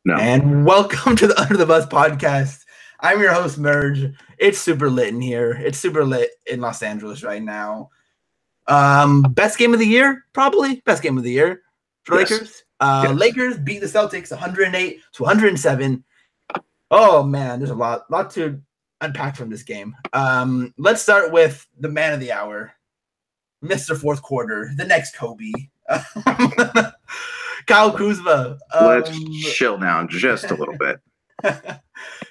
No. And welcome to the Under the Bus podcast. I'm your host, Merge. It's super lit in here. It's super lit in Los Angeles right now. Best game of the year, probably. Best game of the year for Yes. Lakers. Yes. Lakers beat the Celtics 108 to 107. Oh, man, there's a lot to unpack from this game. Let's start with the man of the hour, Mr. Fourth Quarter, the next Kobe. Kyle Kuzma. Let's chill down just a little bit.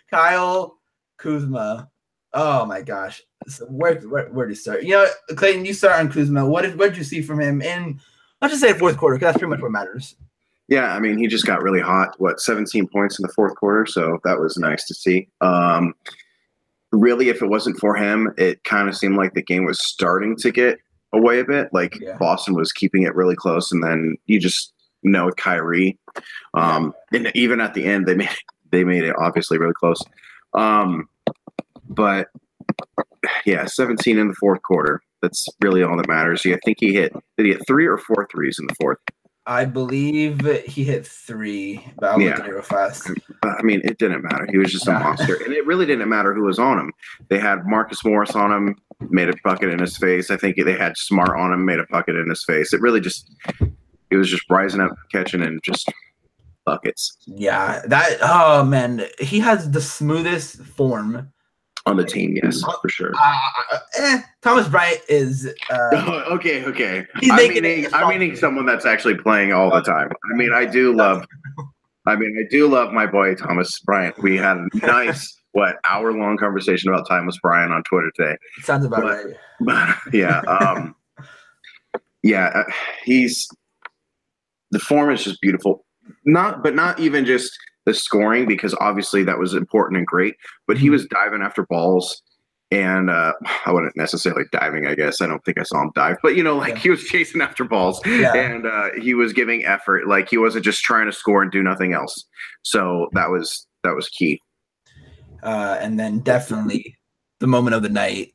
Kyle Kuzma. Oh my gosh. So where do you start? You know, Clayton, you start on Kuzma. What did you see from him in, let's just say, fourth quarter, because that's pretty much what matters. Yeah, I mean, he just got really hot. 17 points in the fourth quarter, so that was nice to see. Really, if it wasn't for him, it kind of seemed like the game was starting to get away a bit. Boston was keeping it really close, and then you just with Kyrie. And even at the end, they made it obviously really close. But yeah, 17 in the fourth quarter. That's really all that matters. I think did he hit 3 or 4 threes in the fourth? I believe he hit 3, but I'll look at it real fast. I mean, it didn't matter. He was just a monster. And it really didn't matter who was on him. They had Marcus Morris on him, made a bucket in his face. I think they had Smart on him, made a bucket in his face. It was just rising up, catching, and just buckets. Yeah, oh man, he has the smoothest form on the team. Yes, for sure. Thomas Bryant is okay. I'm meaning someone that's actually playing all the time. I mean, I do love my boy Thomas Bryant. We had a nice hour-long conversation about Thomas Bryant on Twitter today. Sounds about right. But yeah, he's. The form is just beautiful. Not even just the scoring, because obviously that was important and great, but he was diving after balls, and I wouldn't necessarily diving, I guess. I don't think I saw him dive, but he was chasing after balls, and he was giving effort. Like, he wasn't just trying to score and do nothing else. So that was key. And then definitely the moment of the night,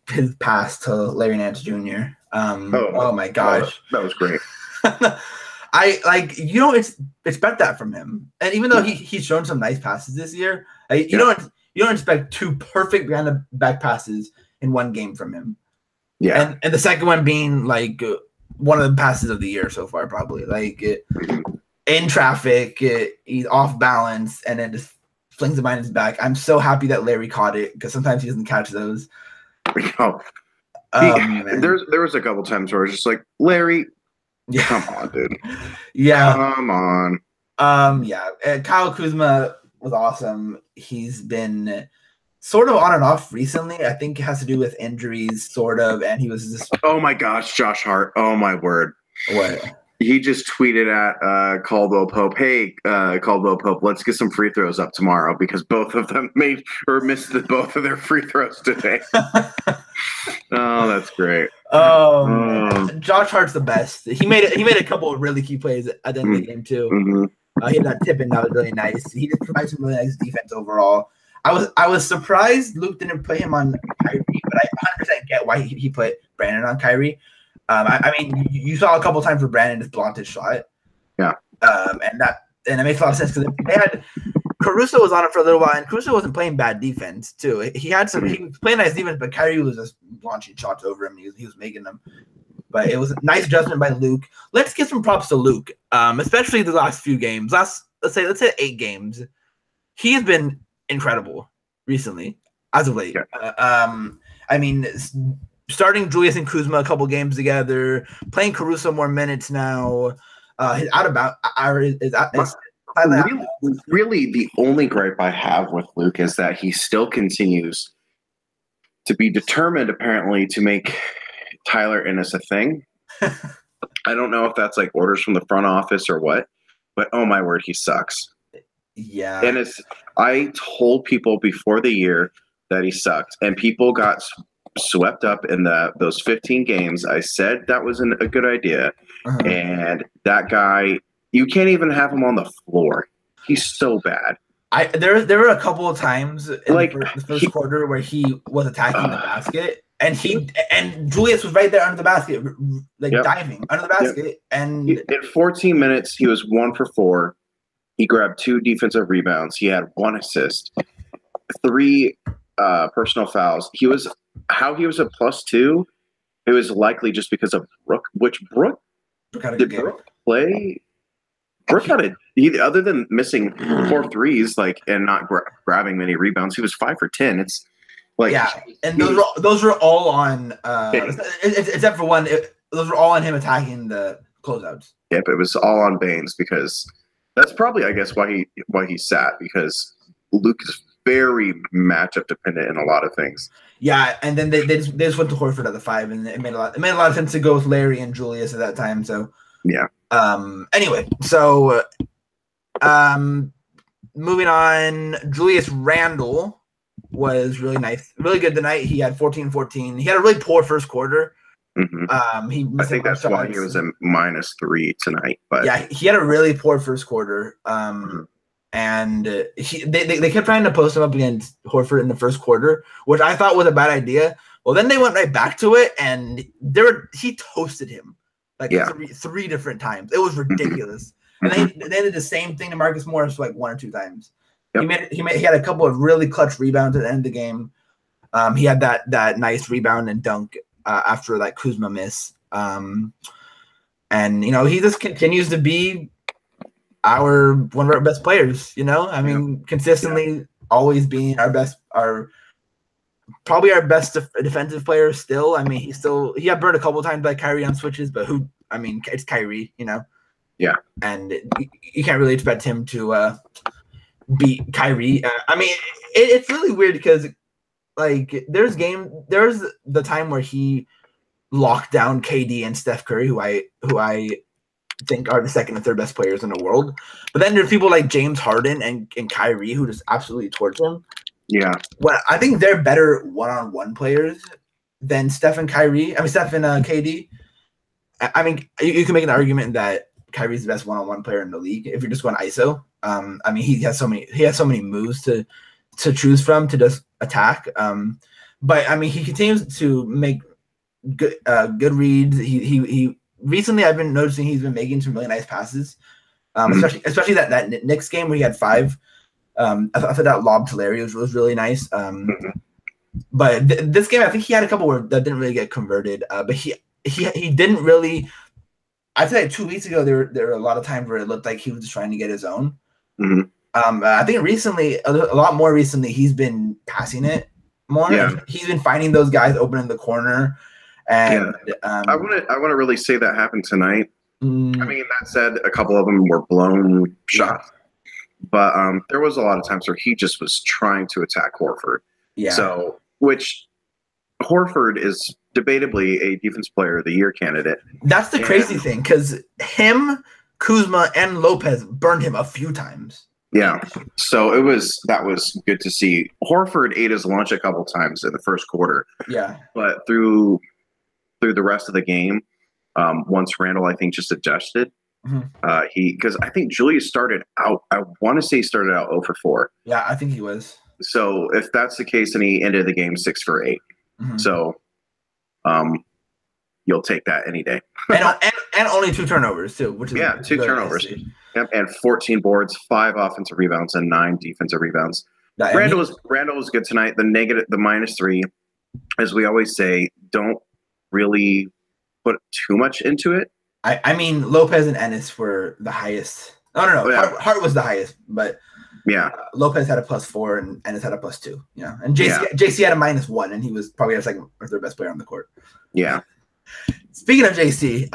his pass to Larry Nance Jr. Oh my gosh. That was great. You don't expect that from him, and even though he's shown some nice passes this year, you don't expect 2 perfect back passes in one game from him. Yeah, and the second one being one of the passes of the year so far, probably in traffic, he's off balance, and then just flings it behind his back. I'm so happy that Larry caught it, because sometimes he doesn't catch those. There was a couple times where I was just like, Larry. Yeah. Come on, dude. Yeah. Come on. Kyle Kuzma was awesome. He's been sort of on and off recently. I think it has to do with injuries, sort of, and he was just. Oh my gosh, Josh Hart. Oh my word. What? He just tweeted at Caldwell Pope, "Hey, Caldwell Pope, let's get some free throws up tomorrow, because both of them missed both of their free throws today." Oh, that's great. Josh Hart's the best. He made a couple of really key plays at the end of the game too. Mm-hmm. He had that tip in, that was really nice. He just provided some really nice defense overall. I was surprised Luke didn't put him on Kyrie, but I 100% get why he put Brandon on Kyrie. I mean, you saw a couple times where Brandon just blocked his shot. Yeah. And it makes a lot of sense, because they had Caruso was on it for a little while, and Caruso wasn't playing bad defense too. He was playing nice defense, but Kyrie was just launching shots over him. He was making them. But it was a nice adjustment by Luke. Let's give some props to Luke, especially the last few games. Let's say 8 games. He has been incredible recently, as of late. Yeah. I mean, starting Julius and Kuzma a couple games together, playing Caruso more minutes now. His really, the only gripe I have with Luke is that he still continues to be determined, apparently, to make Tyler Ennis a thing. I don't know if that's orders from the front office or what, but oh my word, he sucks. Yeah. And I told people before the year that he sucked, and people got swept up in those 15 games. I said that wasn't a good idea. And that guy, you can't even have him on the floor. He's so bad. There were a couple of times in the first quarter where he was attacking the basket, and Julius was right there under the basket, diving under the basket. And in 14 minutes, he was 1 for 4. He grabbed 2 defensive rebounds. He had 1 assist, 3 personal fouls. He was a +2. It was likely just because of Brook. Which Brook did Brook play? Brook had other than missing 4 threes, like, and not grabbing many rebounds. He was 5 for 10. It's like, yeah, and those were all on except for one. Those were all on him attacking the closeouts. Yep, it was all on Baines, because that's probably, I guess, why he sat, because Luke is very matchup dependent in a lot of things. Yeah, and then they just went to Horford at the 5, and it made a lot of sense to go with Larry and Julius at that time. So yeah. Anyway, so moving on, Julius Randle was really nice, really good tonight. He had 14-14. He had a really poor first quarter. I think that's why he was at -3 tonight. But yeah, he had a really poor first quarter. And they kept trying to post him up against Horford in the first quarter, which I thought was a bad idea. Well, then they went right back to it, and he toasted him like three different times. It was ridiculous. And they did the same thing to Marcus Morris like 1 or 2 times. Yep. He had a couple of really clutch rebounds at the end of the game. He had that nice rebound and dunk after that Kuzma miss. And he just continues to be one of our best players. I mean, consistently always being probably our best defensive player still. I mean, he got burned a couple times by Kyrie on switches, but it's Kyrie, Yeah. And you can't really expect him to beat Kyrie. I mean, it's really weird because like there's the time where he locked down KD and Steph Curry, who I think are the second and third best players in the world. But then there's people like James Harden and Kyrie who just absolutely torch him. Yeah. Well, I think they're better one-on-one players than Steph and Kyrie. I mean, Steph and KD. I mean, you can make an argument that Kyrie's the best one-on-one player in the league if you're just going ISO. I mean, he has so many moves to choose from to just attack. But I mean, he continues to make good reads. He recently, I've been noticing he's been making some really nice passes, especially that Knicks game where he had 5. I thought that lob to Larry was really nice. But this game, I think he had a couple that didn't really get converted. But he didn't really. I'd say 2 weeks ago there were a lot of times where it looked like he was just trying to get his own. I think recently, a lot more recently, he's been passing it more. Yeah. He's been finding those guys open in the corner. And I want to really say that happened tonight. I mean, that said, a couple of them were blown shots, but there was a lot of times where he just was trying to attack Horford. Yeah. So, which Horford is debatably a Defense Player of the Year candidate. That's the crazy thing, because him, Kuzma, and Lopez burned him a few times. Yeah. So that was good to see. Horford ate his lunch a couple times in the first quarter. Yeah. But through the rest of the game, once Randall, I think, just adjusted, because I think Julius started out, I want to say he started out 0 for 4. Yeah, I think he was. So if that's the case, then he ended the game 6 for 8. So you'll take that any day. and only 2 turnovers too, which is 2 turnovers. Yep, and 14 boards, 5 offensive rebounds, and 9 defensive rebounds. Randall was good tonight. The -3, as we always say, don't really put too much into it. I mean, Lopez and Ennis were the highest. No. Hart was the highest, but Lopez had a +4 and Ennis had a +2. Yeah, and JC had a -1, and he was probably our second or third best player on the court. Yeah. Speaking of JC,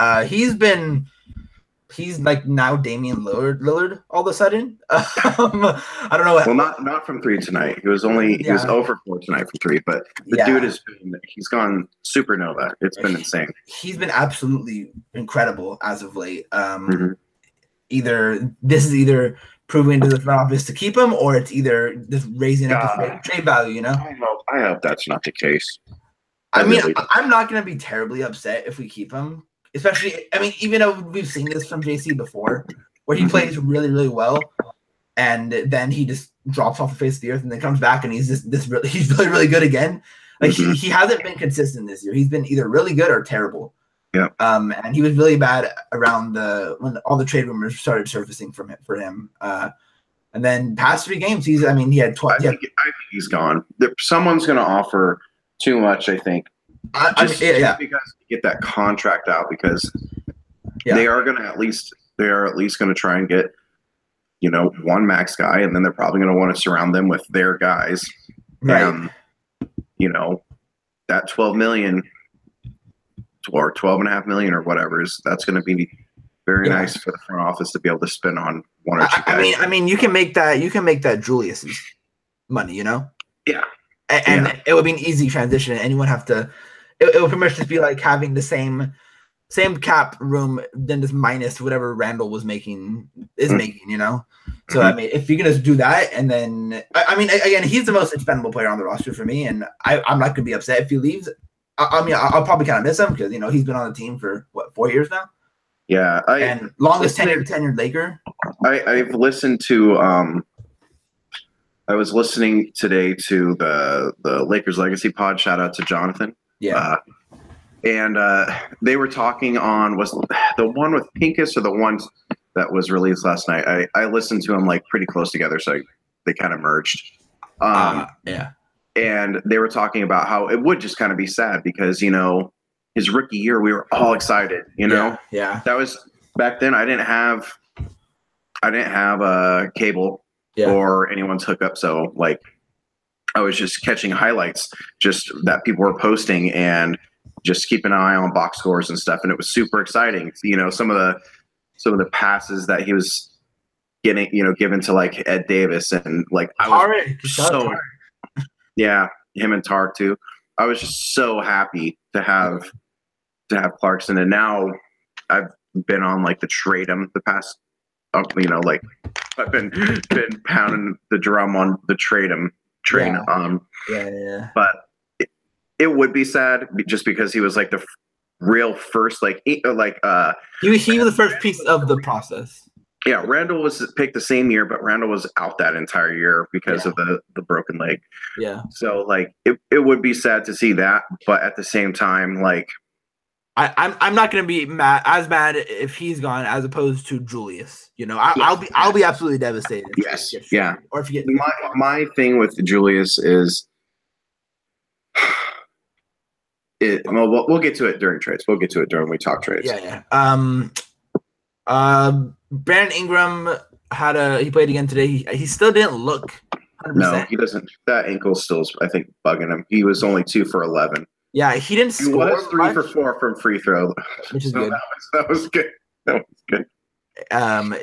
he's like now Damian Lillard all of a sudden. I don't know. Well, not from 3 tonight. He was 0 for 4 tonight from 3, but the dude he's gone supernova. It's been insane. He's been absolutely incredible as of late. Either proving to the front office to keep him, or it's either just raising up the trade value. I hope that's not the case. I mean, I'm not going to be terribly upset if we keep him. Especially, I mean, even though we've seen this from JC before, where he plays really, really well, and then he just drops off the face of the earth, and then comes back, and he's really, really good again. Like he hasn't been consistent this year. He's been either really good or terrible. Yeah. And he was really bad around when all the trade rumors started surfacing for him. And then past 3 games, he had 12. I think he's gone. Someone's going to offer too much, I think. Just because to get that contract out, because they are at least going to try and get, one max guy, and then they're probably going to want to surround them with their guys. Right. That 12 million or 12.5 million or whatever that's going to be very nice for the front office to be able to spend on one or two guys. I mean, you can make that Julius's money, Yeah. And it would be an easy transition. Anyone have to? It would pretty much just be like having the same cap room, then just minus whatever Randall is making. So I mean, if you're gonna do that, and then again, he's the most expendable player on the roster for me, and I'm not gonna be upset if he leaves. I'll probably kind of miss him because he's been on the team for 4 years now. Yeah, and longest tenured Laker. I've listened to I was listening today to the Lakers Legacy pod. Shout out to Jonathan. Yeah. And they were talking on, was the one with Pincus or the one that was released last night? I listened to them like pretty close together, so they kind of merged. Yeah. And they were talking about how it would just kind of be sad because, his rookie year, we were all excited, Yeah. That was back then. I didn't have a cable or anyone's hookup. So like I was just catching highlights just that people were posting and just keep an eye on box scores and stuff. And it was super exciting. Some of the passes that he was getting, given to like Ed Davis and like him and Tark too. I was just so happy to have Clarkson. And now I've been on like the trade him the past, like I've been pounding the drum on the trade him train. But it would be sad just because he was like the real first, he was the first piece of the process. Yeah, Randall was picked the same year, but Randall was out that entire year because of the broken leg. Yeah. So like it would be sad to see that, but at the same time, like I'm not gonna be as mad if he's gone as opposed to Julius. I'll be absolutely devastated. Yes. Yeah. Or if you get my thing with Julius is we'll get to it during trades. We'll get to it during we talk trades. Yeah. Brandon Ingram he played again today. He still didn't look 100%. No, he doesn't. That ankle still is, I think, bugging him. He was only 2 for 11. Yeah, he didn't score. He was 3 for 4 from free throw, which is good. That was good. That was good.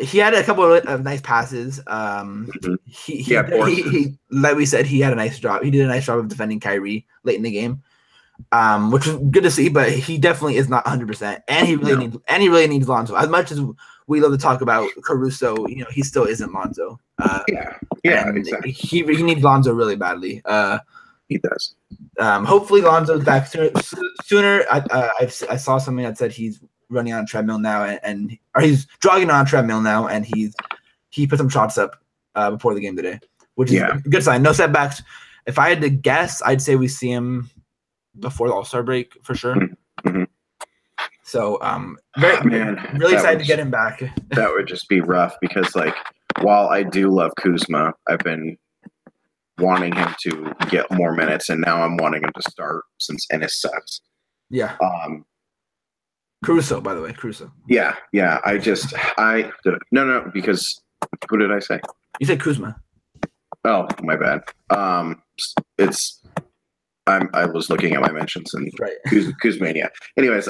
He had a couple of nice passes. He like we said, he had a nice job. He did a nice job of defending Kyrie late in the game, which was good to see. But he definitely is not 100%, and he really needs Lonzo. As much as we love to talk about Caruso, he still isn't Lonzo. Exactly. He needs Lonzo really badly. He does. Hopefully Lonzo's back sooner. I saw something that said he's running on a treadmill now, or he's jogging on a treadmill now, and he put some shots up before the game today, which is a good sign. No setbacks. If I had to guess, I'd say we see him before the All-Star break for sure. Mm-hmm. So, really excited to get him back. That would just be rough because, like, while I do love Kuzma, I've been wanting him to get more minutes, and now I'm wanting him to start since Ennis sucks. Yeah. Caruso, by the way, Caruso. Yeah. No, because who did I say? You said Kuzma. Oh, my bad. I was looking at my mentions and Kuzmania. Anyways,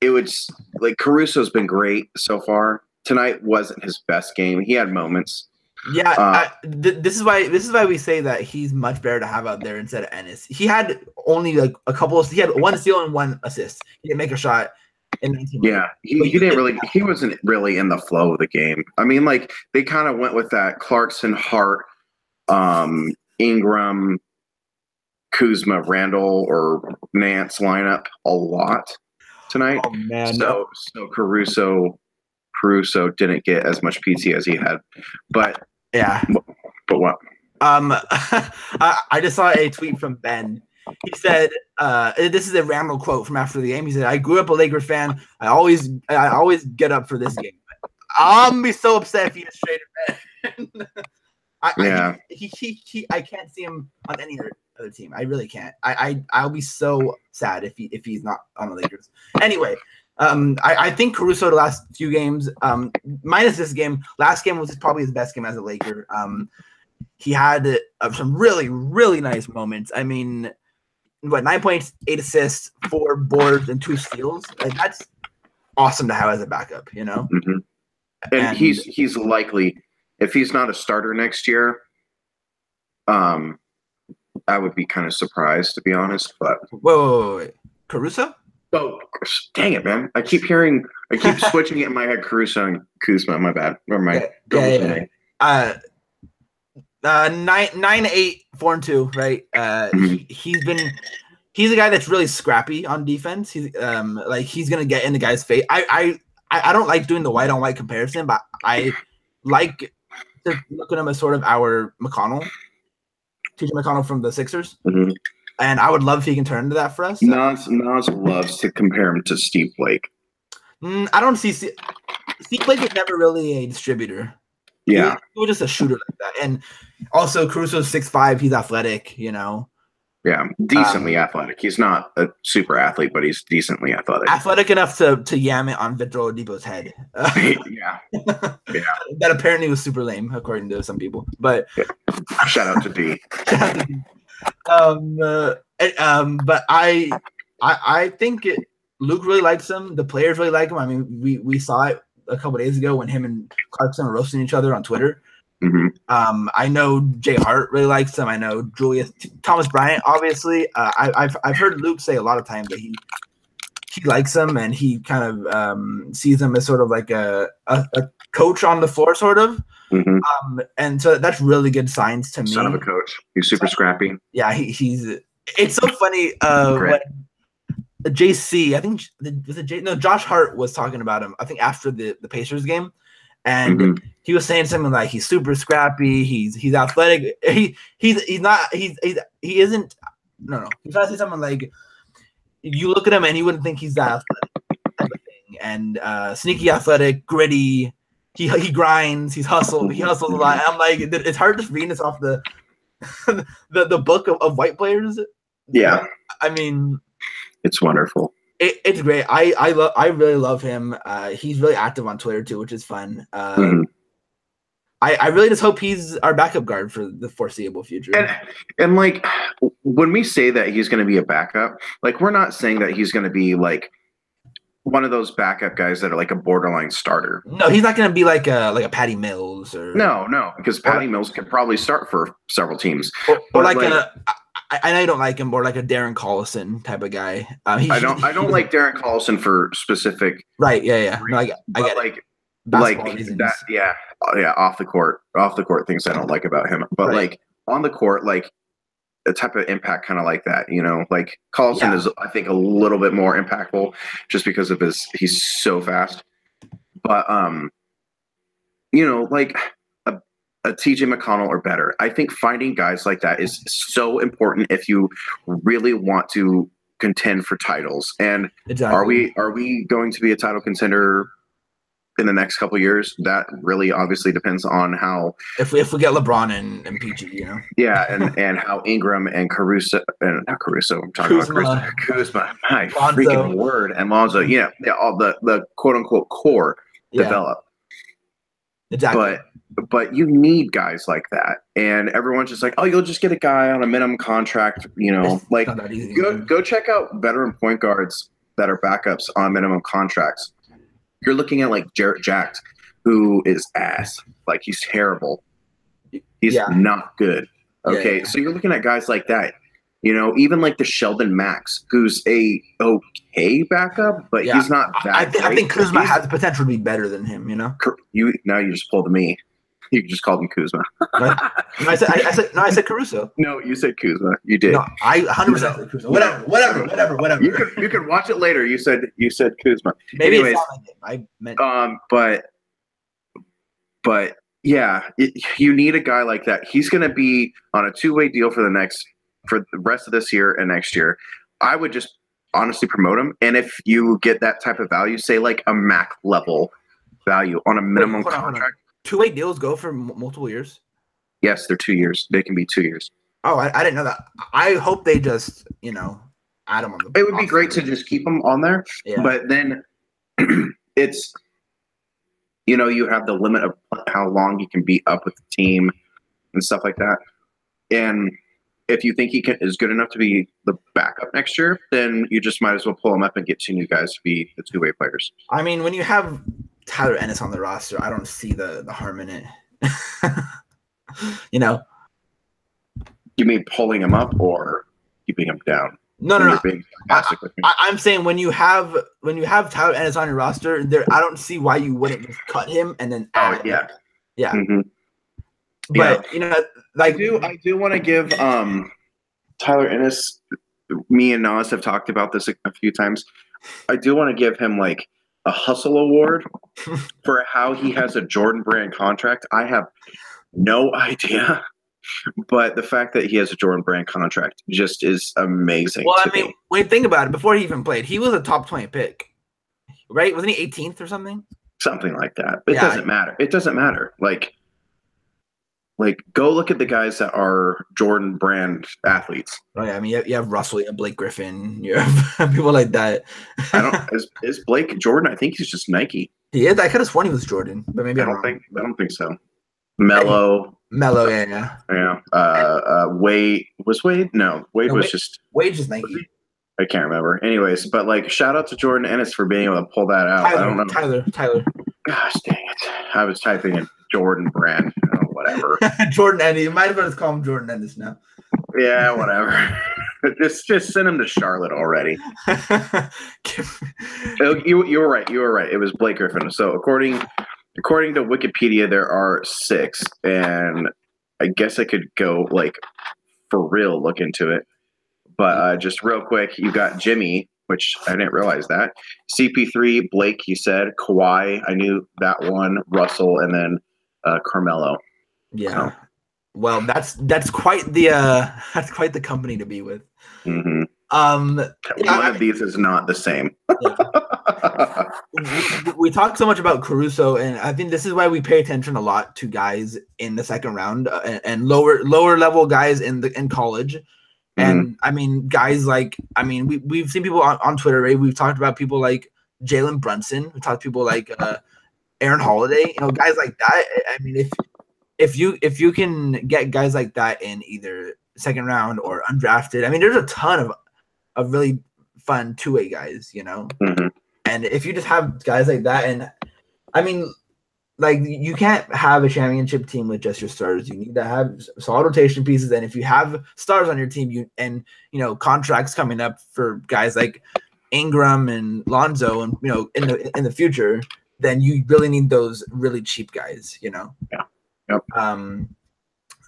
it was like Caruso's been great so far. Tonight wasn't his best game. He had moments. Yeah, this is why we say that he's much better to have out there instead of Ennis. He had only like a couple. He had 1 steal and 1 assist. He didn't make a shot in 19 minutes. Yeah, he didn't really. He wasn't really in the flow of the game. I mean, like they kind of went with that Clarkson, Hart, Ingram, Kuzma, Randall, or Nance lineup a lot tonight. Oh man! So Caruso didn't get as much PT as he had, but yeah. But what? I just saw a tweet from Ben. He said, "This is a Randall quote from after the game." He said, "I grew up a Lakers fan. I always get up for this game. I'm be so upset if he is traded, man." I can't see him on any other team. I really can't. I'll be so sad if he's not on the Lakers. Anyway, I think Caruso the last few games, minus this game, last game was probably his best game as a Laker. He had some really, really nice moments. I mean, 9 points, 8 assists, 4 boards, and 2 steals. Like, that's awesome to have as a backup, you know? Mm-hmm. And he's likely, if he's not a starter next year, I would be kind of surprised, to be honest. But wait. Caruso? Oh, dang it, man! I keep switching it in my head. Caruso and Kuzma. My bad. Or my 9-8, 4-2, right? He's a guy that's really scrappy on defense. He's gonna get in the guy's face. I don't like doing the white on white comparison, but I like to look at him as sort of our McConnell, TJ McConnell from the Sixers. Mm-hmm. And I would love if he can turn into that for us. Nas loves to compare him to Steve Blake. I don't see Steve Blake was never really a distributor. Yeah, he was just a shooter like that. And also Caruso's 6'5", he's athletic, you know. Yeah, decently athletic. He's not a super athlete, but he's decently athletic. Athletic enough to yam it on Victor Oladipo's head. Yeah. That apparently was super lame, according to some people. But shout out to D. But I think Luke really likes him. The players really like him. I mean, we saw it a couple days ago when him and Clarkson were roasting each other on Twitter. Mm-hmm. I know Jay Hart really likes him. I know Thomas Bryant, obviously. I've heard Luke say a lot of times that he likes him and he kind of sees him as sort of like a coach on the floor, sort of. Mm-hmm. And so that's really good signs to me. Son of a coach. He's super scrappy. Yeah, he's. It's so funny when JC, I think Josh Hart was talking about him. I think after the Pacers game, and he was saying something like he's super scrappy. He's athletic. He's not. He isn't. No. He's trying to say something like you look at him and you wouldn't think he's that athletic type of thing. And sneaky, athletic, gritty. He grinds. He hustles a lot. And I'm like, it's hard just reading this off the book of white players. Yeah, I mean, it's wonderful. It's great. I really love him. He's really active on Twitter too, which is fun. I really just hope he's our backup guard for the foreseeable future. And like when we say that he's going to be a backup, like we're not saying that he's going to be like one of those backup guys that are like a borderline starter. No, he's not going to be like a Patty Mills or no, because Patty Mills can probably start for several teams. Or like I know you don't like him, or like a Darren Collison type of guy. I don't like Darren Collison for specific. Right. Yeah. No, I get it. Like that. Yeah. Off the court things I don't like about him, but like on the court, like a type of impact kind of like that, you know, like Collison is, I think, a little bit more impactful just because of he's so fast. But, you know, like a TJ McConnell or better. I think finding guys like that is so important if you really want to contend for titles. And exactly. Are we going to be a title contender in the next couple of years? That really obviously depends on how if we get LeBron and PG, you know. Yeah, and how Ingram and Caruso and not Caruso, I'm talking about Kuzma, my Lonzo. Freaking word, and Lonzo, all the quote unquote core develop. Exactly. But you need guys like that, and everyone's just like, oh, you'll just get a guy on a minimum contract, you know. Like go check out veteran point guards that are backups on minimum contracts. You're looking at like Jarrett Jack, who is ass. Like he's terrible. He's not good. Okay, so you're looking at guys like that. You know, even like the Sheldon Max, who's a okay backup, but he's not that. I think Kuzma has the potential to be better than him. You know. You just pulled me. You just called him Kuzma. No, I said Caruso. No, you said Kuzma. You did. No, I 100% said Caruso. Whatever. You can watch it later. You said Kuzma. Maybe anyways, I meant. But yeah, you need a guy like that. He's going to be on a 2-way deal for the next for the rest of this year and next year, I would just honestly promote him. And if you get that type of value, say like a Mac level value on a minimum contract. 2-way deals go for multiple years? Yes, they're 2 years. They can be 2 years. Oh, I didn't know that. I hope they just, add him on the. It would be great to just keep him on there, but then it's, you have the limit of how long he can be up with the team and stuff like that. And if you think he is good enough to be the backup next year, then you just might as well pull him up and get 2 new guys to be the 2-way players. I mean, when you have Tyler Ennis on the roster, I don't see the harm in it. You mean pulling him up or keeping him down? No. I'm saying when you have Tyler Ennis on your roster, I don't see why you wouldn't just cut him and then add. Oh yeah. Mm-hmm. But I do want to give Tyler Ennis. Me and Nas have talked about this a few times. I do want to give him like a hustle award for how he has a Jordan Brand contract. I have no idea. But the fact that he has a Jordan Brand contract just is amazing. Well, I mean, when you think about it, before he even played, he was a top 20 pick, right? Wasn't he 18th or something? Something like that. It doesn't matter. It doesn't matter. Like, go look at the guys that are Jordan Brand athletes. Oh yeah, I mean, you have Russell, you have Blake Griffin, you have people like that. Is Blake Jordan? I think he's just Nike. He is. I could have sworn he was Jordan, but maybe I don't think so. Melo, yeah. Wade was Wade? No, Wade was just Nike. I can't remember. Anyways, but like, shout out to Jordan Ennis for being able to pull that out. I don't know. Tyler. Gosh dang it! I was typing in Jordan Brand. Oh, whatever. Jordan Ennis. You might as well just call him Jordan Ennis now. Yeah, whatever. just send him to Charlotte already. You were right. You were right. It was Blake Griffin. So according to Wikipedia, there are 6, and I guess I could go like for real look into it. But just real quick, you got Jimmy, which I didn't realize that. CP3, Blake, you said. Kawhi, I knew that one. Russell, and then Carmelo. Yeah. So. Well, that's quite the company to be with. Mm-hmm. One of these is not the same. we talk so much about Caruso, and I think this is why we pay attention a lot to guys in the second round and lower level guys in college. And I mean, guys like, we've seen people on Twitter, right? We've talked about people like Jalen Brunson. We talked to people like Aaron Holiday. Guys like that. I mean, if you can get guys like that in either second round or undrafted, I mean, there's a ton of really fun 2-way guys, Mm-hmm. And if you just have guys like that, and I mean, like, you can't have a championship team with just your stars. You need to have solid rotation pieces. And if you have stars on your team, contracts coming up for guys like Ingram and Lonzo, and in the future, then you really need those really cheap guys. Yeah. Yep.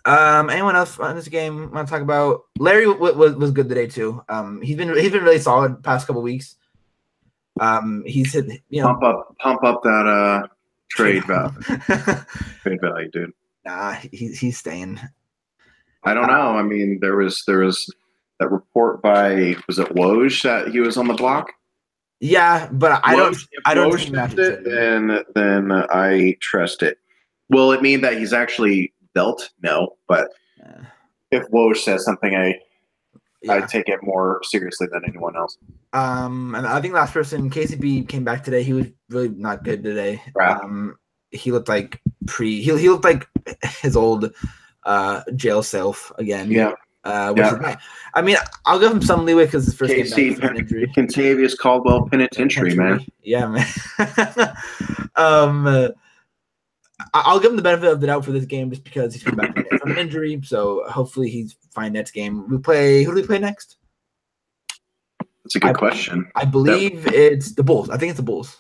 Anyone else on this game want to talk about? Larry was good today too. He's been really solid past couple weeks. He's hit, pump up that trade value, dude. Nah, he's staying. I don't know. I mean, there was that report by, was it Woj that he was on the block? Yeah, but I don't think it. Then I trust it. Will it mean that he's actually dealt? No, but if Woj says something, I take it more seriously than anyone else. And I think last person, KCP, came back today. He was really not good today. Right. He looked like he looked like his old jail self again. Yeah. I mean, I'll give him some leeway because his first game back from injury. Contavious Caldwell Penitentiary, man. Yeah, man. I'll give him the benefit of the doubt for this game just because he's coming back from an injury. So hopefully he's fine next game. Who do we play next? That's a good question. I believe it's the Bulls. I think it's the Bulls.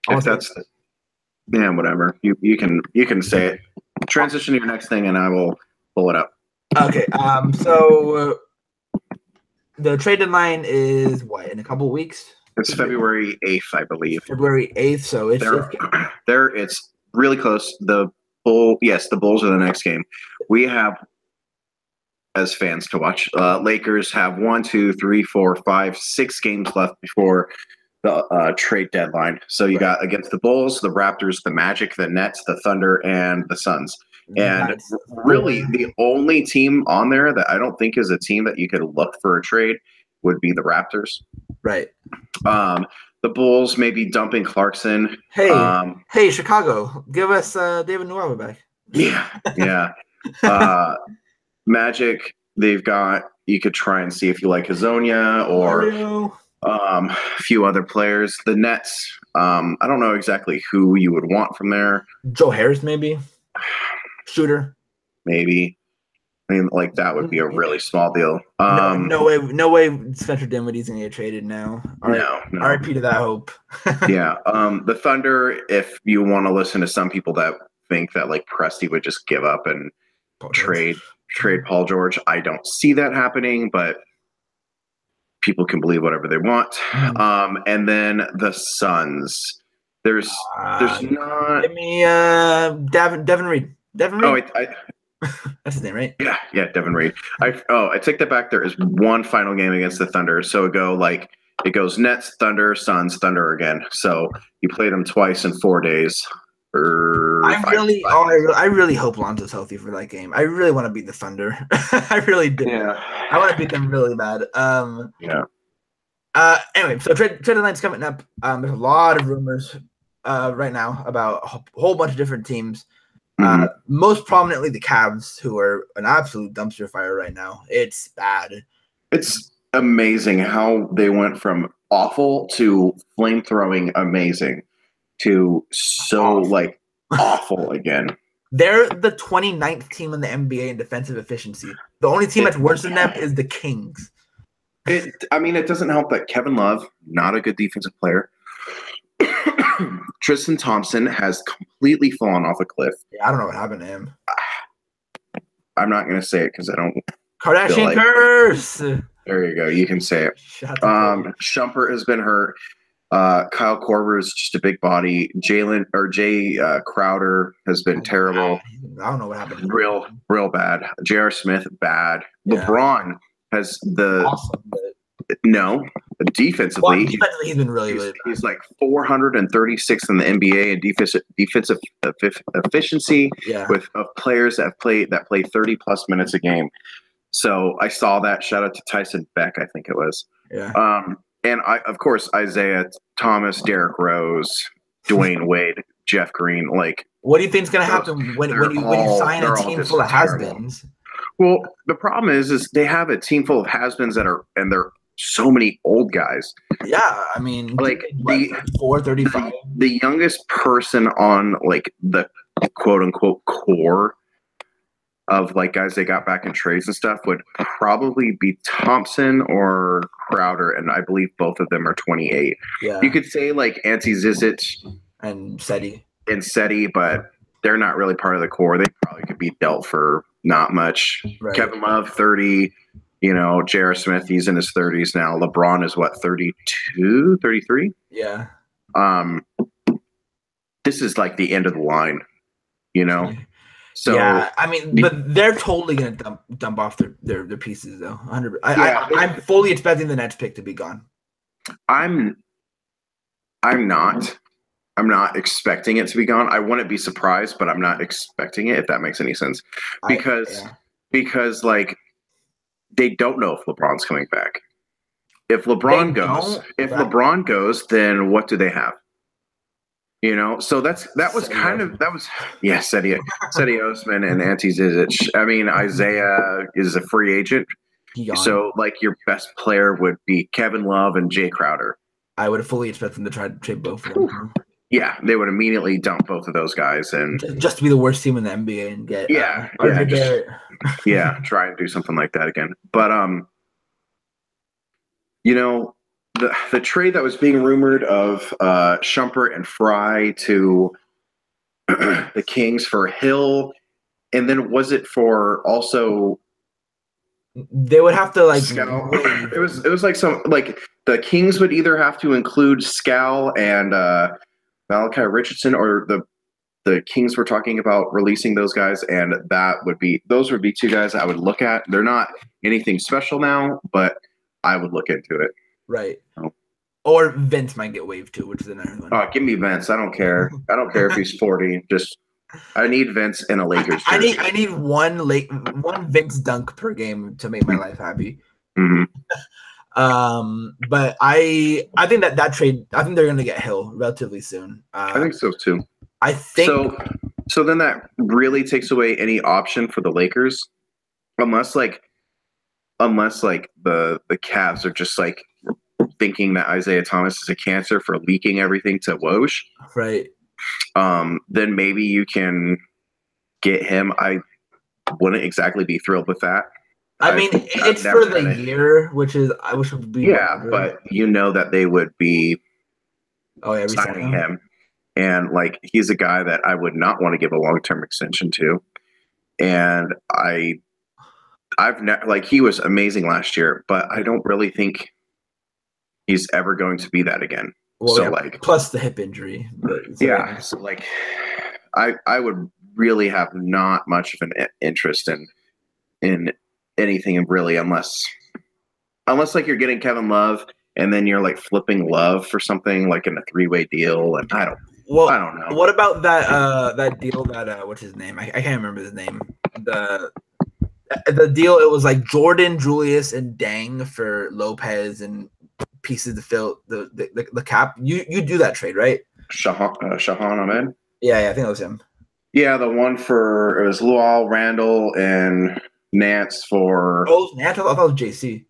Whatever. You can say it. Transition to your next thing, and I will pull it up. Okay. So the trade deadline is what, in a couple of weeks? It's February 8th, I believe. February 8th. So it's really close. The Bulls are the next game. We have as fans to watch. Lakers have 1, 2, 3, 4, 5, 6 games left before the trade deadline. So you got against the Bulls, the Raptors, the Magic, the Nets, the Thunder, and the Suns. And really, the only team on there that I don't think is a team that you could look for a trade would be the Raptors. Right. The Bulls maybe dumping Clarkson. Hey, Chicago, give us David Nuova back. Yeah. Magic, they've got. You could try and see if you like Hazonia or a few other players. The Nets, I don't know exactly who you would want from there. Joe Harris, maybe. Shooter. Maybe. I mean, like that would be a really small deal. No way Spencer Dinwiddie's gonna get traded now. No. RIP to that hope. Yeah. The Thunder, if you want to listen to some people that think that like Presti would just give up and trade Paul George, I don't see that happening, but people can believe whatever they want. And then the Suns. There's not. Give me Devin Reed. Devin Reed. That's his name, right? Yeah, Devin Reed. I take that back. There is one final game against the Thunder, so it goes Nets, Thunder, Suns, Thunder again. So you played them twice in 4 days. I really hope Lonzo's healthy for that game. I really want to beat the Thunder. I really do. Yeah. I want to beat them really bad. Anyway, so trade deadline's coming up. There's a lot of rumors right now about a whole bunch of different teams. Most prominently the Cavs, who are an absolute dumpster fire right now. It's bad. It's amazing how they went from awful to flame-throwing amazing to so awful again. They're the 29th team in the NBA in defensive efficiency. The only team that's worse than them is the Kings. It doesn't help that Kevin Love, not a good defensive player. Tristan Thompson has completely fallen off a cliff. Yeah, I don't know what happened to him. I'm not going to say it because I don't. Kardashian curse. There you go. You can say it. Shumpert has been hurt. Kyle Korver is just a big body. Jay Crowder has been terrible. I don't know what happened. Real bad. J.R. Smith, bad. Yeah. LeBron has defensively, he's been really good. He's like 436 in the NBA in defensive efficiency with players that play 30 plus minutes a game. So I saw that. Shout out to Tyson Beck, I think it was. Yeah. And of course Isaiah Thomas, Derrick Rose, Dwayne Wade, Jeff Green. Like, what do you think is going to happen when you sign a team full of has-beens? Well, the problem is they have a team full of has-beens they're so many old guys. Yeah, I mean, like 35. The youngest person on like the quote unquote core of like guys they got back in trades and stuff would probably be Thompson or Crowder, and I believe both of them are 28. Yeah, you could say like Ante Zizic and Seti, but they're not really part of the core. They probably could be dealt for not much. Right. Kevin Love, 30. J.R. Smith, he's in his 30s now. LeBron is what, 32, 33? Yeah. This is like the end of the line, So yeah, I mean, but they're totally going to dump off their pieces though. 100%. I'm fully expecting the Nets pick to be gone. I'm not expecting it to be gone. I wouldn't be surprised, but I'm not expecting it, if that makes any sense. Because like they don't know if LeBron's coming back. If LeBron goes, then what do they have? So that was Seti Osman and Ante Zizic. I mean, Isaiah is a free agent. So like your best player would be Kevin Love and Jay Crowder. I would have fully expected them to try to trade both of them. Yeah, they would immediately dump both of those guys and just to be the worst team in the NBA and get try and do something like that again. But the trade that was being rumored of Shumpert and Fry to the Kings for Hill, and then was it for also? They would have to like. It was like some like the Kings would either have to include Scal and Malachi Richardson, or the the Kings were talking about releasing those guys, and those would be two guys I would look at. They're not anything special now, but I would look into it. Right. Oh. Or Vince might get waived too, which is another one. Oh, give me Vince. I don't care. I don't care if he's 40. Just I need Vince in a Lakers jersey. I need one Vince dunk per game to make my life happy. Mm-hmm. But I think that trade, I think they're gonna get Hill relatively soon. I think so too. I think so. Then that really takes away any option for the Lakers, unless the Cavs are just like thinking that Isaiah Thomas is a cancer for leaking everything to Woj. Right. Then maybe you can get him. I wouldn't exactly be thrilled with that. I mean, it's for the year, which is I wish it would be. Yeah, but that they would be signing him. And like he's a guy that I would not want to give a long-term extension to. And he was amazing last year, but I don't really think he's ever going to be that again. Well, so plus the hip injury. So like I would really have not much of an interest in anything really unless like you're getting Kevin Love and then you're like flipping Love for something like in a 3-way deal, and I don't know. What about that deal that what's his name? I can't remember his name. The deal, it was like Jordan, Julius, and Dang for Lopez and pieces to fill the cap. You do that trade, right? Shahan Ahmed? Yeah, I think it was him. Yeah, the one it was Luol, Randall, and Nance for. Oh, Nance? I thought it was JC.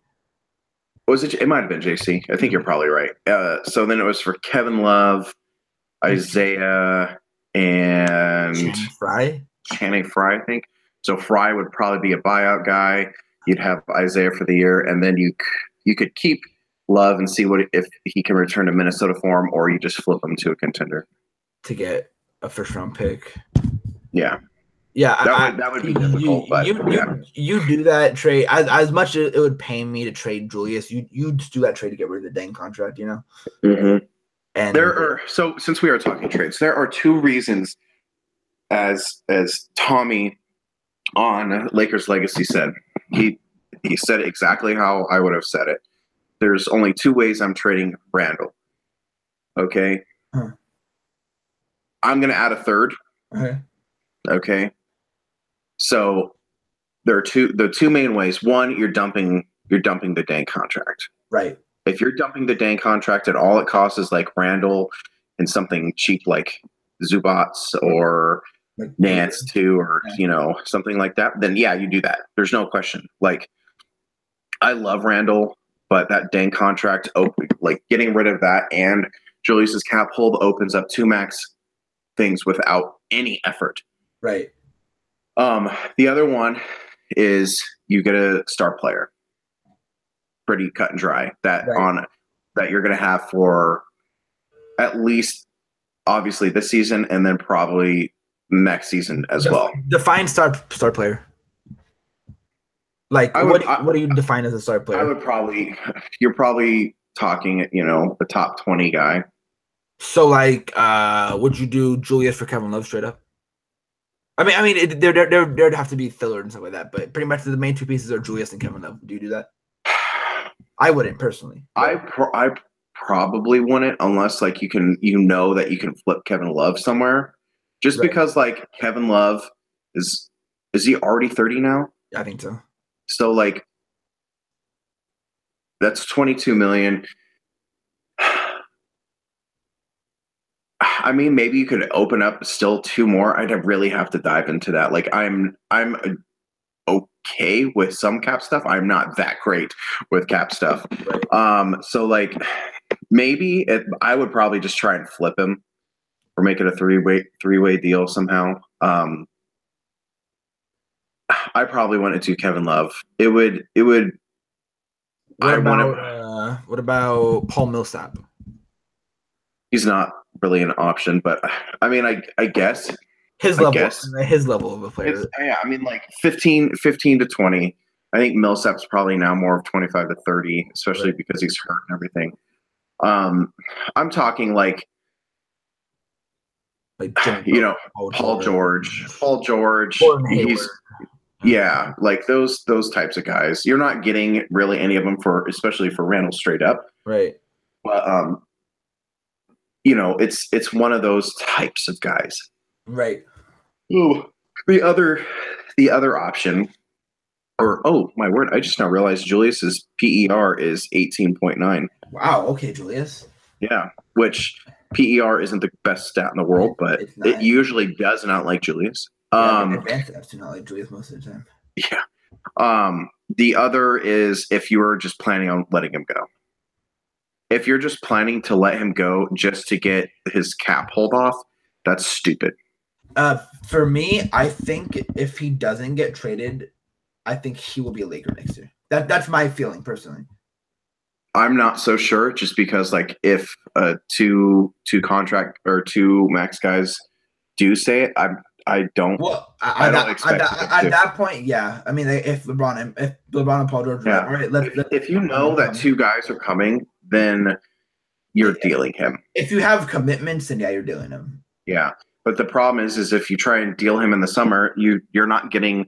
Was it? It might have been JC. I think you're probably right. So then it was for Kevin Love, Isaiah, and Channing Frye, I think. So Frye would probably be a buyout guy. You'd have Isaiah for the year, and then you could keep Love and see if he can return to Minnesota for him, or you just flip him to a contender to get a first-round pick. Yeah. Yeah, that would be difficult. You do that trade as much as it would pain me to trade Julius. You just do that trade to get rid of the Dang contract, you know. Mm-hmm. And since we are talking trades, there are two reasons, as Tommy on Lakers Legacy said. He said exactly how I would have said it. There's only two ways I'm trading Randall. Okay. Huh. I'm going to add a third. Okay. So there are the two main ways. One, you're dumping the Dang contract. Right. If you're dumping the Dang contract and all it costs is like Randall and something cheap like Zubats or like Nance too, or something like that, then yeah, you do that. There's no question. Like, I love Randall, but that Dang contract, like getting rid of that and Julius's cap hold opens up two max things without any effort. Right. The other one is you get a star player, pretty cut and dry that you're going to have for at least obviously this season and then probably next season as well. Define star player. Like what do you define as a star player? You're probably talking, the top 20 guy. So like, would you do Julius for Kevin Love straight up? I mean, there'd have to be filler and stuff like that, but pretty much the main two pieces are Julius and Kevin Love. Do you do that? I wouldn't personally. I probably wouldn't unless like you can that you can flip Kevin Love somewhere. Just because like Kevin Love is he already 30 now? I think so. So like that's $22 million. I mean, maybe you could open up still two more. I'd really have to dive into that. Like I'm okay with some cap stuff. I'm not that great with cap stuff. Right. So like maybe I would probably just try and flip him or make it a three-way deal somehow. I probably wanted to Kevin Love. It would. What about Paul Millsap? He's not really an option, but I mean, I guess his level of a player. Yeah, I mean, like 15 to 20. I think Millsap's probably now more of 25 to 30, especially because he's hurt and everything. I'm talking like like Jimmy you know, Paul George, Paul George, yeah, like those types of guys. You're not getting really any of them especially for Randall straight up. right? But you know, it's one of those types of guys. Right. Ooh, the other option, or oh my word, I just now realized Julius's PER is 18.9. Wow. Okay, Julius. Yeah, which PER isn't the best stat in the world, but it usually does not like Julius. Advanced enough to not like Julius most of the time. Yeah. The other is if you were just planning on letting him go. If you're just planning to let him go just to get his cap hold off, that's stupid. For me, I think if he doesn't get traded, I think he will be a Laker next year. That's my feeling personally. I'm not so sure, just because like if two contract or two max guys do say it, I don't. Well, I don't expect at that point, yeah. I mean, if LeBron and Paul George, yeah. All right, if you know that two guys are coming, then you're dealing him. If you have commitments, then yeah, you're dealing him. Yeah, but the problem is if you try and deal him in the summer, you're not getting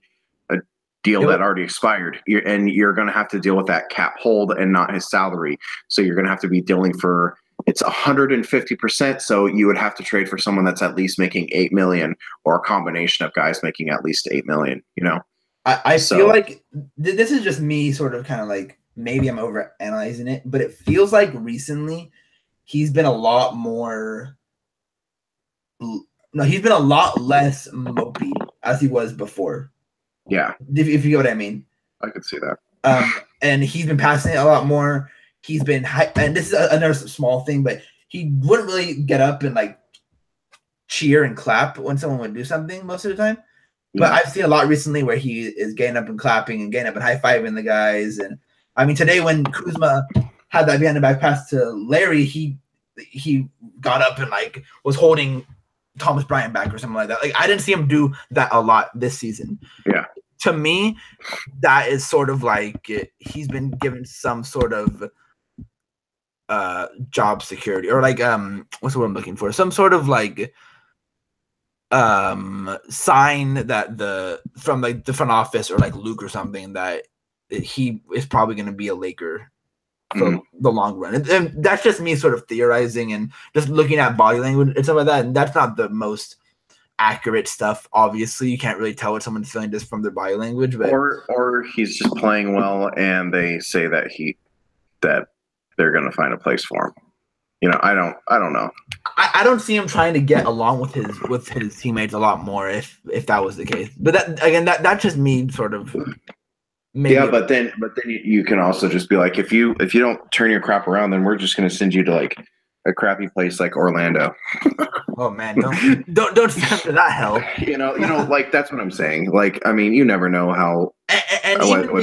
a deal that already expired, and you're going to have to deal with that cap hold and not his salary. So you're going to have to be dealing for it's 150%. So you would have to trade for someone that's at least making $8 million, or a combination of guys making at least $8 million. You know, I feel like this is just me, sort of kind of like maybe I'm over analyzing it, but it feels like recently he's been a lot more. No, he's been a lot less mopey as he was before. Yeah, if you get what I mean. I could see that. And he's been passing it a lot more. He's been and this is another small thing, but he wouldn't really get up and like cheer and clap when someone would do something most of the time. Yeah. But I've seen a lot recently where he is getting up and clapping and getting up and high-fiving the guys. And I mean, today when Kuzma had that behind the back pass to Larry, he got up and like was holding Thomas Bryant back or something like that. Like I didn't see him do that a lot this season. Yeah. To me, that is sort of like he's been given some sort of job security, or like what's the word I'm looking for? Some sort of like sign that from like the front office or like Luke or something that he is probably going to be a Laker for the long run. And that's just me sort of theorizing and just looking at body language and stuff like that. And that's not the most accurate stuff. Obviously, you can't really tell what someone's feeling just from their body language. But or he's just playing well, and they say that they're going to find a place for him. You know, I don't know. I don't see him trying to get along with his teammates a lot more if that was the case. But that's just me sort of. Maybe. Yeah, but then you can also just be like, if you don't turn your crap around, then we're just going to send you to like a crappy place like Orlando. Oh man, don't send to that hell. You know, like that's what I'm saying. Like, I mean, you never know how. And even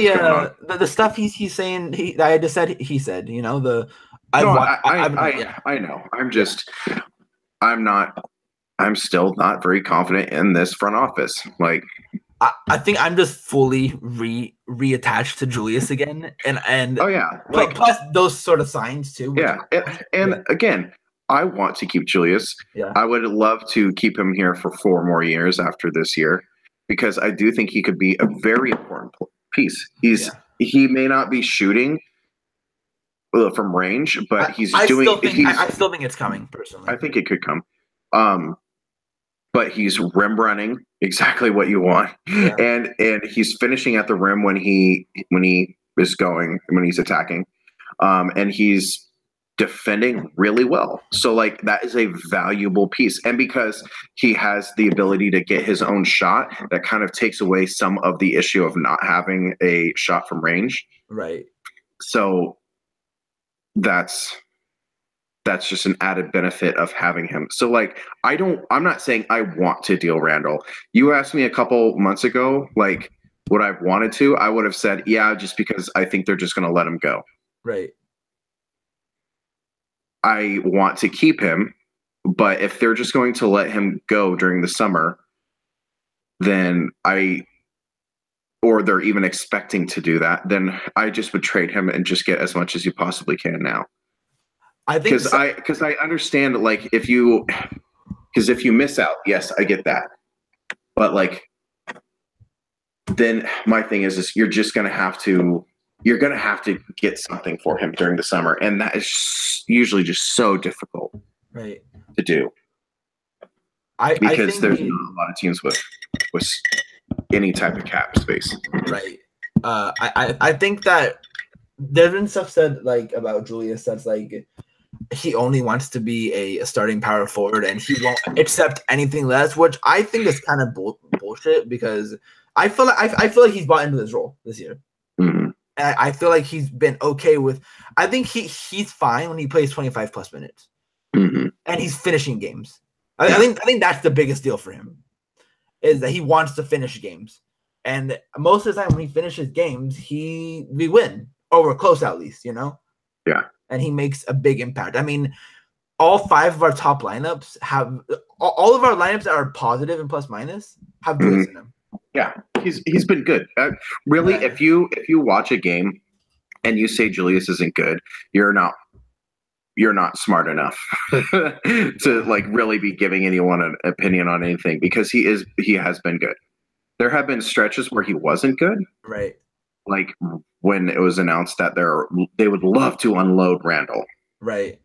the stuff he's saying that I just said he said. You know I know. I'm still not very confident in this front office. Like. I think I'm just fully reattached to Julius again, and oh yeah, like, plus those sort of signs too. Yeah, and again, I want to keep Julius. Yeah, I would love to keep him here for 4 more years after this year, because I do think he could be a very important piece. He may not be shooting from range, but I still think it's coming personally. I think it could come. But he's rim running exactly what you want, and he's finishing at the rim when he's attacking, and he's defending really well. So like that is a valuable piece, and because he has the ability to get his own shot, that kind of takes away some of the issue of not having a shot from range. Right. So that's just an added benefit of having him. So like, I'm not saying I want to deal Randall. You asked me a couple months ago, like would I have wanted to, I would have said, yeah, just because I think they're just going to let him go. Right. I want to keep him, but if they're just going to let him go during the summer, then or they're even expecting to do that, then I just would trade him and just get as much as you possibly can now. I think because I understand, like, because Because if you miss out, yes, I get that. But like, then my thing is you're going to have to get something for him during the summer. And that is usually just so difficult to do. Because there's not a lot of teams with any type of cap space. Right. I think that there's been stuff said like about Julius that's like he only wants to be a starting power forward and he won't accept anything less, which I think is kind of bullshit because I feel like he's bought into this role this year. Mm-hmm. And I feel like he's been okay with. I think he's fine when he plays 25 plus minutes, and he's finishing games. I think that's the biggest deal for him, is that he wants to finish games, and most of the time when he finishes games, we win or we're close at least, you know. Yeah, and he makes a big impact. I mean, all 5 of our top lineups have all of our lineups that are positive and plus minus have Julius in them. Yeah, he's been good. Really, if you watch a game and you say Julius isn't good, you're not smart enough to like really be giving anyone an opinion on anything, because he has been good. There have been stretches where he wasn't good. Right. Like when it was announced that they would love to unload Randall. Right.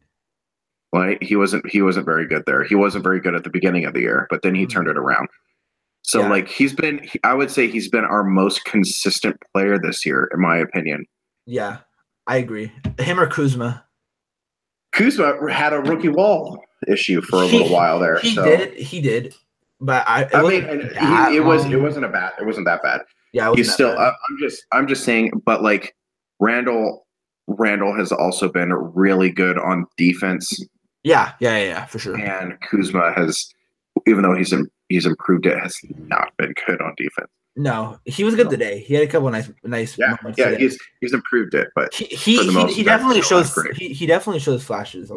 Like he wasn't very good there. He wasn't very good at the beginning of the year, but then he turned it around. So like I would say he's been our most consistent player this year, in my opinion. Yeah, I agree. Him or Kuzma. Kuzma had a rookie wall issue for a little while there. He did. But it wasn't that bad. Yeah, he's still. I'm just saying. But like Randall has also been really good on defense. Yeah, for sure. And Kuzma has, even though he's improved, it has not been good on defense. No, he was good today. He had a couple nice moments. Yeah, today. he's improved it, but he definitely shows he definitely shows flashes.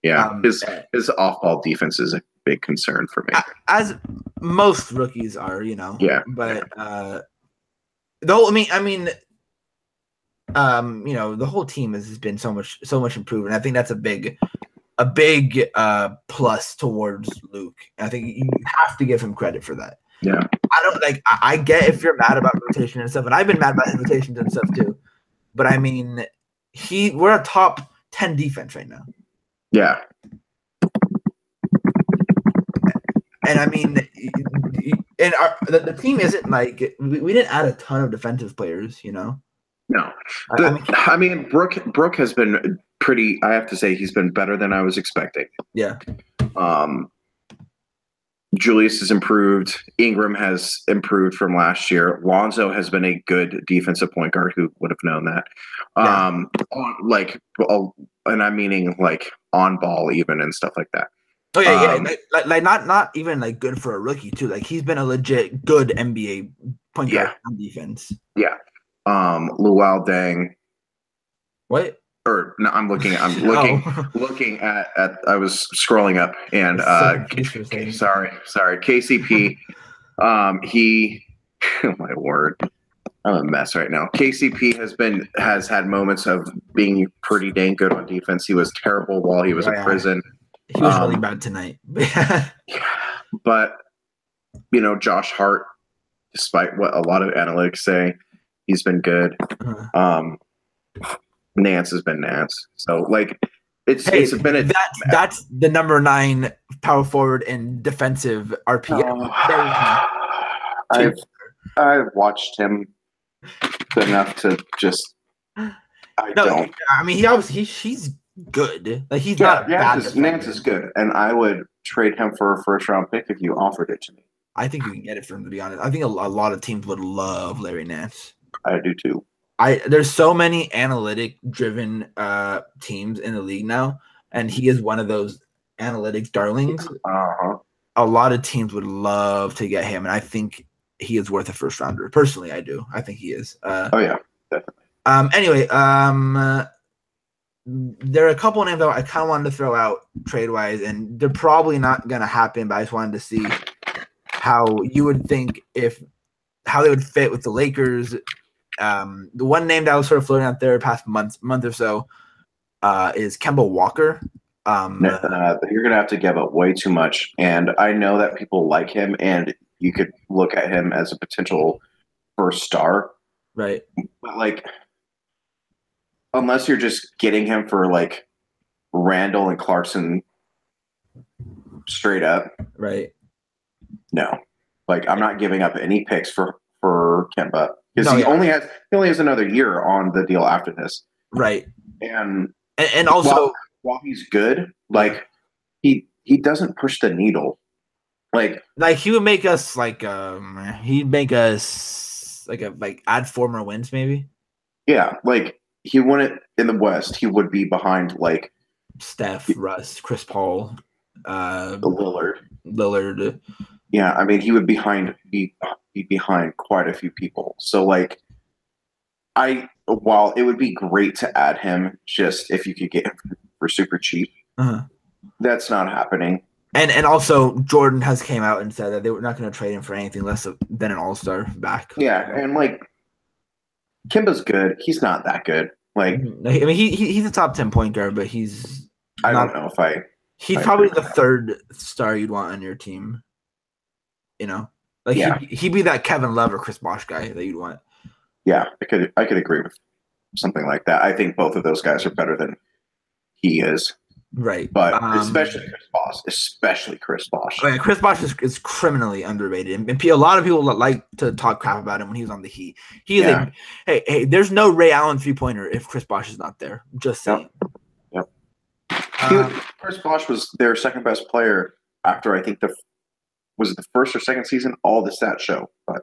Yeah, his off-ball defense is a big concern for me, as most rookies are, you know. Yeah, but though you know, the whole team has been so much improved, and I think that's a big plus towards Luke. I think you have to give him credit for that. Yeah, I get if you're mad about rotation and stuff, and I've been mad about his rotations and stuff too. But I mean, we're a top 10 defense right now. Yeah, and I mean, and the team isn't like we didn't add a ton of defensive players, you know. No, I mean Brooke has been pretty. I have to say he's been better than I was expecting. Yeah. Julius has improved. Ingram has improved from last year. Lonzo has been a good defensive point guard. Who would have known that? Yeah. And I'm meaning like on ball even and stuff like that. Oh yeah, like not even like good for a rookie too. Like he's been a legit good NBA point guard on defense. Yeah. Luol Deng. What? Or no, I'm looking at I was scrolling up and sorry, KCP. He oh my word. I'm a mess right now. KCP has had moments of being pretty dang good on defense. He was terrible while he was in prison. He was really bad tonight. But you know, Josh Hart, despite what a lot of analytics say, he's been good. Nance has been Nance. So like it's been that's the number 9 power forward in defensive RPM. I've watched him enough to just don't. I mean he's good. Like he's not bad. Nance is good, and I would trade him for a first round pick if you offered it to me. I think you can get it for him, to be honest. I think a lot of teams would love Larry Nance. I do too. There's so many analytic driven teams in the league now, and he is one of those analytics darlings. A lot of teams would love to get him, and I think he is worth a first rounder. Personally, I do. I think he is. Oh yeah, definitely. Anyway, there are a couple of names that I kind of wanted to throw out trade wise, and they're probably not gonna happen. But I just wanted to see how you would think how they would fit with the Lakers. The one name that was sort of floating out there past month or so is Kemba Walker. You're gonna have to give up way too much, and I know that people like him, and you could look at him as a potential first star, right. but like, unless you're just getting him for like Randall and Clarkson straight up, Right. no. Like, I'm not giving up any picks for Kemba because No, he yeah. only has another year on the deal after this, Right. and Also, while he's good, like he doesn't push the needle, like he would make us he'd make us add 4 more wins maybe. yeah, like he wouldn't in the West. He would be behind like Steph, Russ, Chris Paul, Lillard. Yeah, I mean he would be behind quite a few people. So like while it would be great to add him, just if you could get him for super cheap, that's not happening. And also Jordan has came out and said that they were not going to trade him for anything less than an all-star back. Yeah, and like Kimba's good. He's not that good. Like, I mean, he's a top 10 point guard, but he's I don't know if he's probably the third star you'd want on your team. You know, like he'd be that Kevin Love or Chris Bosh guy that you'd want. Yeah, I could agree with something like that. I think both of those guys are better than he is. Right. But especially Chris Bosh. Oh yeah, Chris Bosh is criminally underrated. And a lot of people like to talk crap about him when he was on the Heat. He is hey, there's no Ray Allen 3-pointer if Chris Bosh is not there. Just saying. Yep. Chris Bosh was their second best player after I think was it the first or second season? All the stats show. But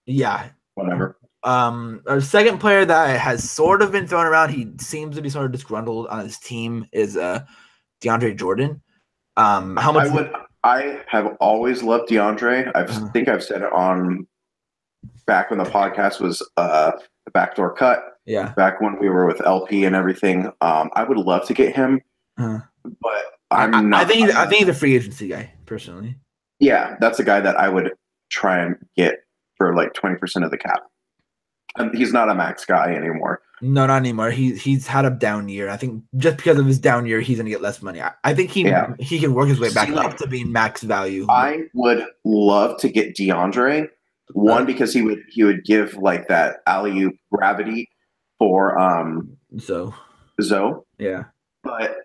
yeah. Whatever. Our second player that has sort of been thrown around, he seems to be sort of disgruntled on his team, is DeAndre Jordan. I have always loved DeAndre. I think I've said it on back when the podcast was the backdoor cut. Yeah. Back when we were with LP and everything. I would love to get him, but I'm not. I think he's a free agency guy, personally. Yeah, that's a guy that I would try and get for like 20% of the cap. He's not a max guy anymore. No, not anymore. He's had a down year. I think just because of his down year, he's going to get less money. I think he can work his way back up to being max value. I would love to get DeAndre. One, because he would give like that alley-oop gravity for Zoe. Yeah. But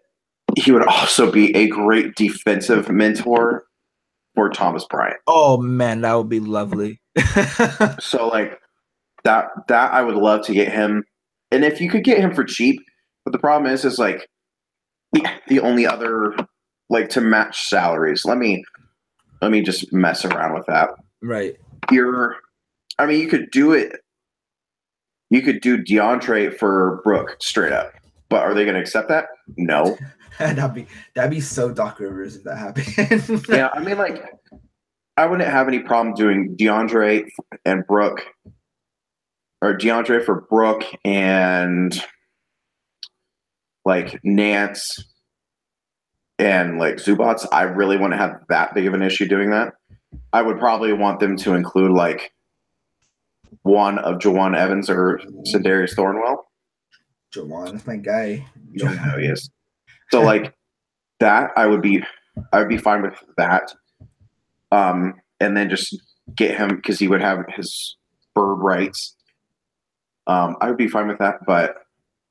he would also be a great defensive mentor for Thomas Bryant. Oh man, that would be lovely. So like that I would love to get him. And if you could get him for cheap, but the problem is like the only other like to match salaries. Let me just mess around with that. Right. You could do it. You could do DeAndre for Brooke straight up. But are they going to accept that? No. that'd be so Doc Rivers if that happened. Yeah, I mean, like, I wouldn't have any problem doing DeAndre and Brooke, or DeAndre for Brooke and like Nance and like Zubats. I really wouldn't have that big of an issue doing that. I would probably want them to include like one of Jawan Evans or Sindarius Thornwell. Jawan, that's my guy. You don't know he is. So like that, I would be fine with that. And then just get him because he would have his bird rights. I would be fine with that, but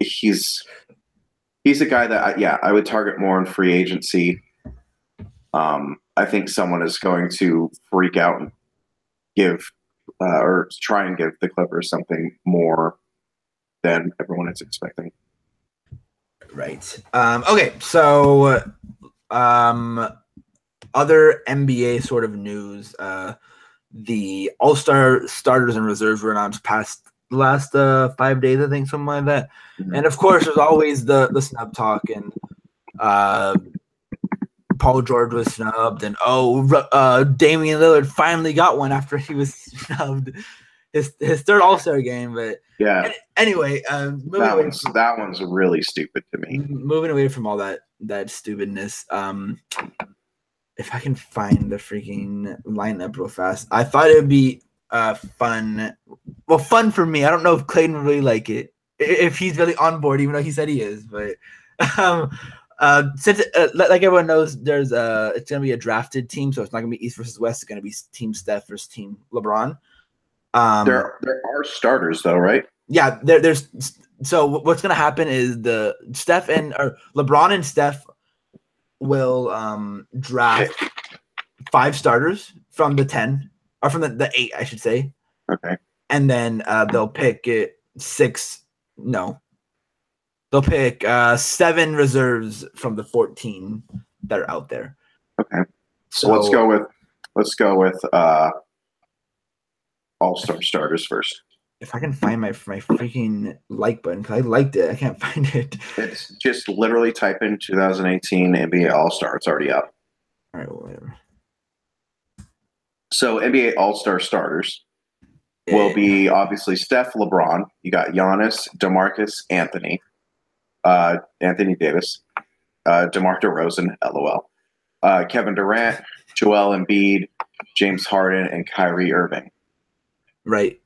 he's a guy that I would target more in free agency. I think someone is going to freak out and give or try and give the Clippers something more than everyone is expecting. Right. Okay. So, other NBA sort of news. The All-Star starters and reserves were announced past the last 5 days, I think, something like that. Mm-hmm. And of course, there's always the snub talk, and Paul George was snubbed, and Damian Lillard finally got one after he was snubbed his third All-Star game. But yeah, anyway, that one's really stupid to me. Moving away from all that stupidness, if I can find the freaking lineup real fast, I thought it would be fun. Well, fun for me. I don't know if Clayton would really like it, if he's really on board, even though he said he is. But Since like everyone knows, there's it's gonna be a drafted team, so it's not gonna be East versus West. It's gonna be Team Steph versus Team LeBron. There are starters though, right? Yeah, there's so what's gonna happen is the Steph or LeBron and Steph will draft 5 starters from the 10 or from the 8, I should say. Okay. And then they'll pick 6. No, they'll pick 7 reserves from the 14 that are out there. Okay. So let's go with all-star starters first. If I can find my freaking like button, because I liked it, I can't find it. It's just literally type in 2018 NBA All-Star. It's already up. All right, whatever. So NBA All-Star starters will be obviously Steph, LeBron. You got Giannis, DeMarcus, Anthony Davis, DeMar DeRozan, LOL, Kevin Durant, Joel Embiid, James Harden, and Kyrie Irving. Right.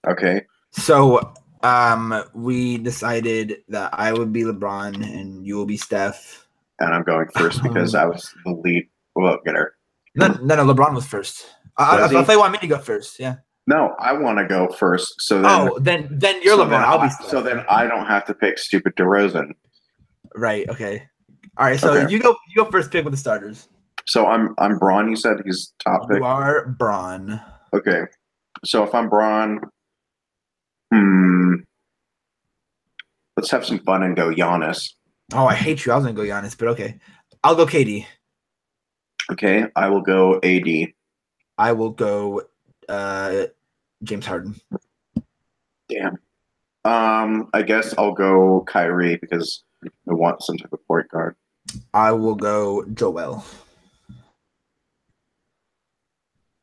Okay. So we decided that I would be LeBron and you will be Steph. And I'm going first because I was the lead vote getter. No, LeBron was first. I'll tell you want me to go first. Yeah. No, I want to go first. So then, then you're LeBron. I'll be Steph. So then I don't have to pick stupid DeRozan. Right. Okay. All right. So you go first. Pick with the starters. So I'm Braun. You said he's top pick. You are Braun. Okay. So if I'm Braun, let's have some fun and go Giannis. Oh, I hate you. I was gonna go Giannis, but okay. I'll go KD. Okay, I will go AD. I will go James Harden. Damn. I guess I'll go Kyrie because I want some type of point guard. I will go Joel.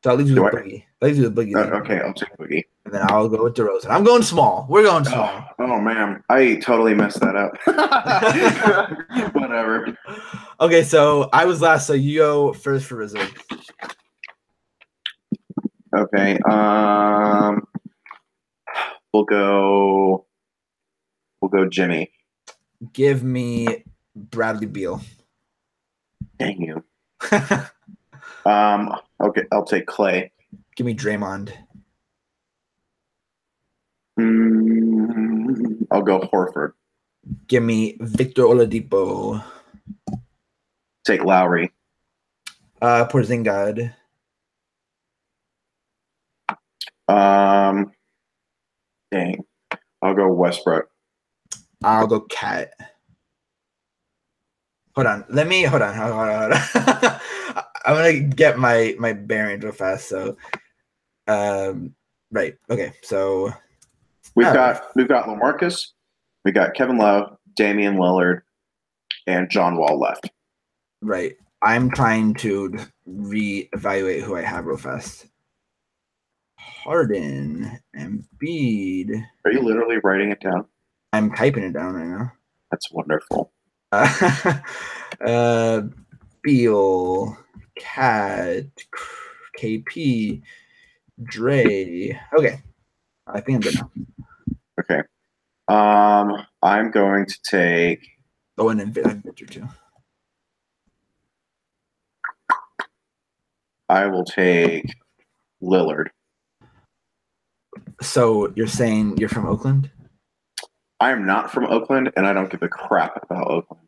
So I'll leave you with Boogie. Okay, I'll take Boogie. And then I'll go with DeRozan. I'm going small. We're going small. Oh man, I totally messed that up. Whatever. Okay, so I was last, so you go first for reserve. Okay. We'll go Jimmy. Give me Bradley Beal. Dang you. Okay, I'll take Clay. Give me Draymond. I'll go Horford. Give me Victor Oladipo. Take Lowry. Porzingis. Dang. I'll go Westbrook. I'll go Cat. Hold on. Hold on. I'm gonna get my bearings real fast. So, right. Okay. So we've got LaMarcus, we got Kevin Love, Damian Lillard, and John Wall left. Right. I'm trying to reevaluate who I have real fast. Harden, Embiid. Are you literally writing it down? I'm typing it down right now. That's wonderful. Beal, Cat, KP, Dre. Okay. I think I'm good now. Okay. I'm going to take. Oh, and then Victor too. I will take Lillard. So you're saying you're from Oakland? I am not from Oakland, and I don't give a crap about Oakland.